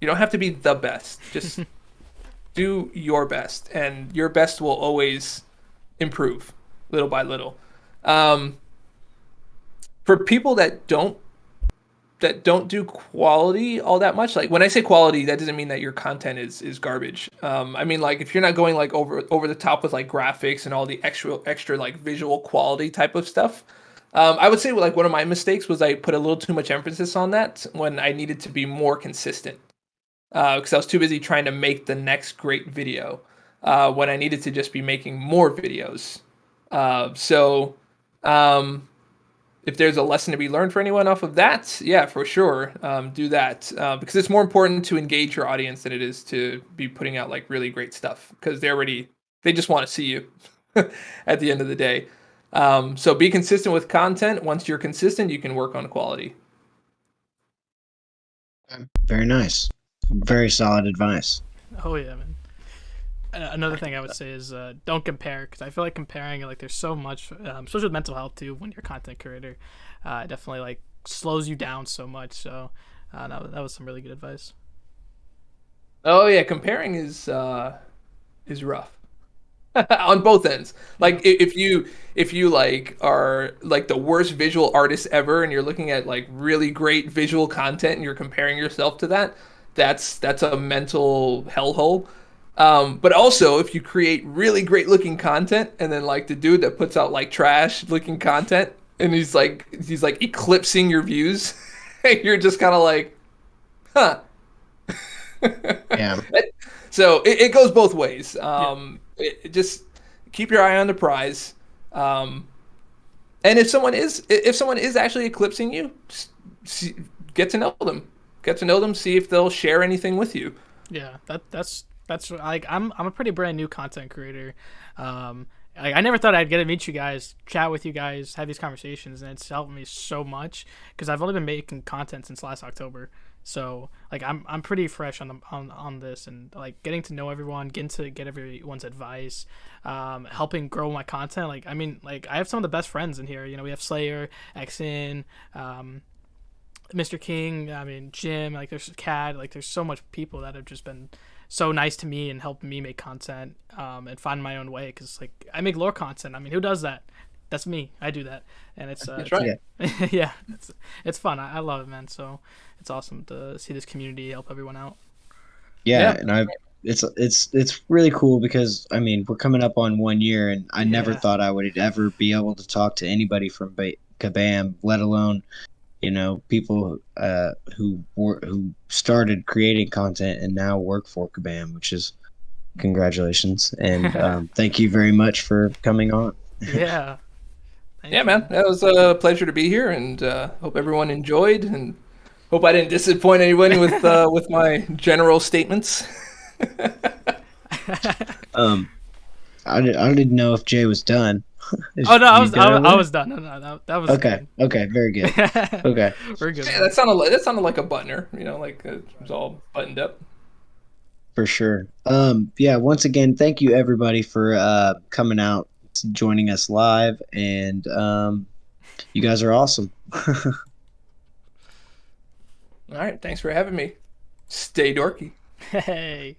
You don't have to be the best. Just do your best, and your best will always improve little by little. For people that don't that don't do quality all that much. Like when I say quality, that doesn't mean that your content is garbage. I mean, like if you're not going like over the top with like graphics and all the extra like visual quality type of stuff. I would say like one of my mistakes was I put a little too much emphasis on that when I needed to be more consistent. Because I was too busy trying to make the next great video when I needed to just be making more videos. So if there's a lesson to be learned for anyone off of that, yeah, for sure, do that because it's more important to engage your audience than it is to be putting out like really great stuff because they just want to see you at the end of the day. So be consistent with content. Once you're consistent, you can work on quality. Very nice. Very solid advice. Oh yeah, man. Another thing I would say is don't compare, because I feel like comparing, like there's so much, especially with mental health too, when you're a content creator, it definitely like slows you down so much. So that was some really good advice. Oh yeah, comparing is rough on both ends. Like if you like are like the worst visual artist ever, and you're looking at like really great visual content, and you're comparing yourself to that, that's a mental hellhole. But also, if you create really great looking content, and then like the dude that puts out like trash looking content, and he's like eclipsing your views, you're just kind of like, huh. Yeah. So it goes both ways. Just keep your eye on the prize. And if someone is actually eclipsing you, get to know them. Get to know them. See if they'll share anything with you. Yeah, that's like I'm a pretty brand new content creator. I never thought I'd get to meet you guys, chat with you guys, have these conversations, and it's helped me so much because I've only been making content since last October. So like I'm pretty fresh on this, and like getting to know everyone, getting to get everyone's advice, helping grow my content. Like I mean, like I have some of the best friends in here. You know, we have Slayer, Xin, Mr. King. I mean, Jim. Like there's Cat. Like there's so much people that have just been so nice to me and helped me make content and find my own way. Because like I make lore content. I mean, who does that? That's me. I do that, and it's That's right. yeah, it's fun. I love it, man. So it's awesome to see this community help everyone out. Yeah, and it's really cool because I mean we're coming up on 1 year, and I never thought I would ever be able to talk to anybody from Kabam, let alone people who started creating content and now work for Kabam, which is congratulations and thank you very much for coming on. Yeah. Yeah, man, that was a pleasure to be here, and hope everyone enjoyed, and hope I didn't disappoint anyone with my general statements. I didn't know if Jay was done. I was done. No, that was okay. good. Okay, very good. Okay, we're good. Yeah, that sounded like a buttoner, like it was all buttoned up. For sure. Yeah. Once again, thank you everybody for coming out, joining us live, and you guys are awesome. All right, thanks for having me. Stay dorky. Hey.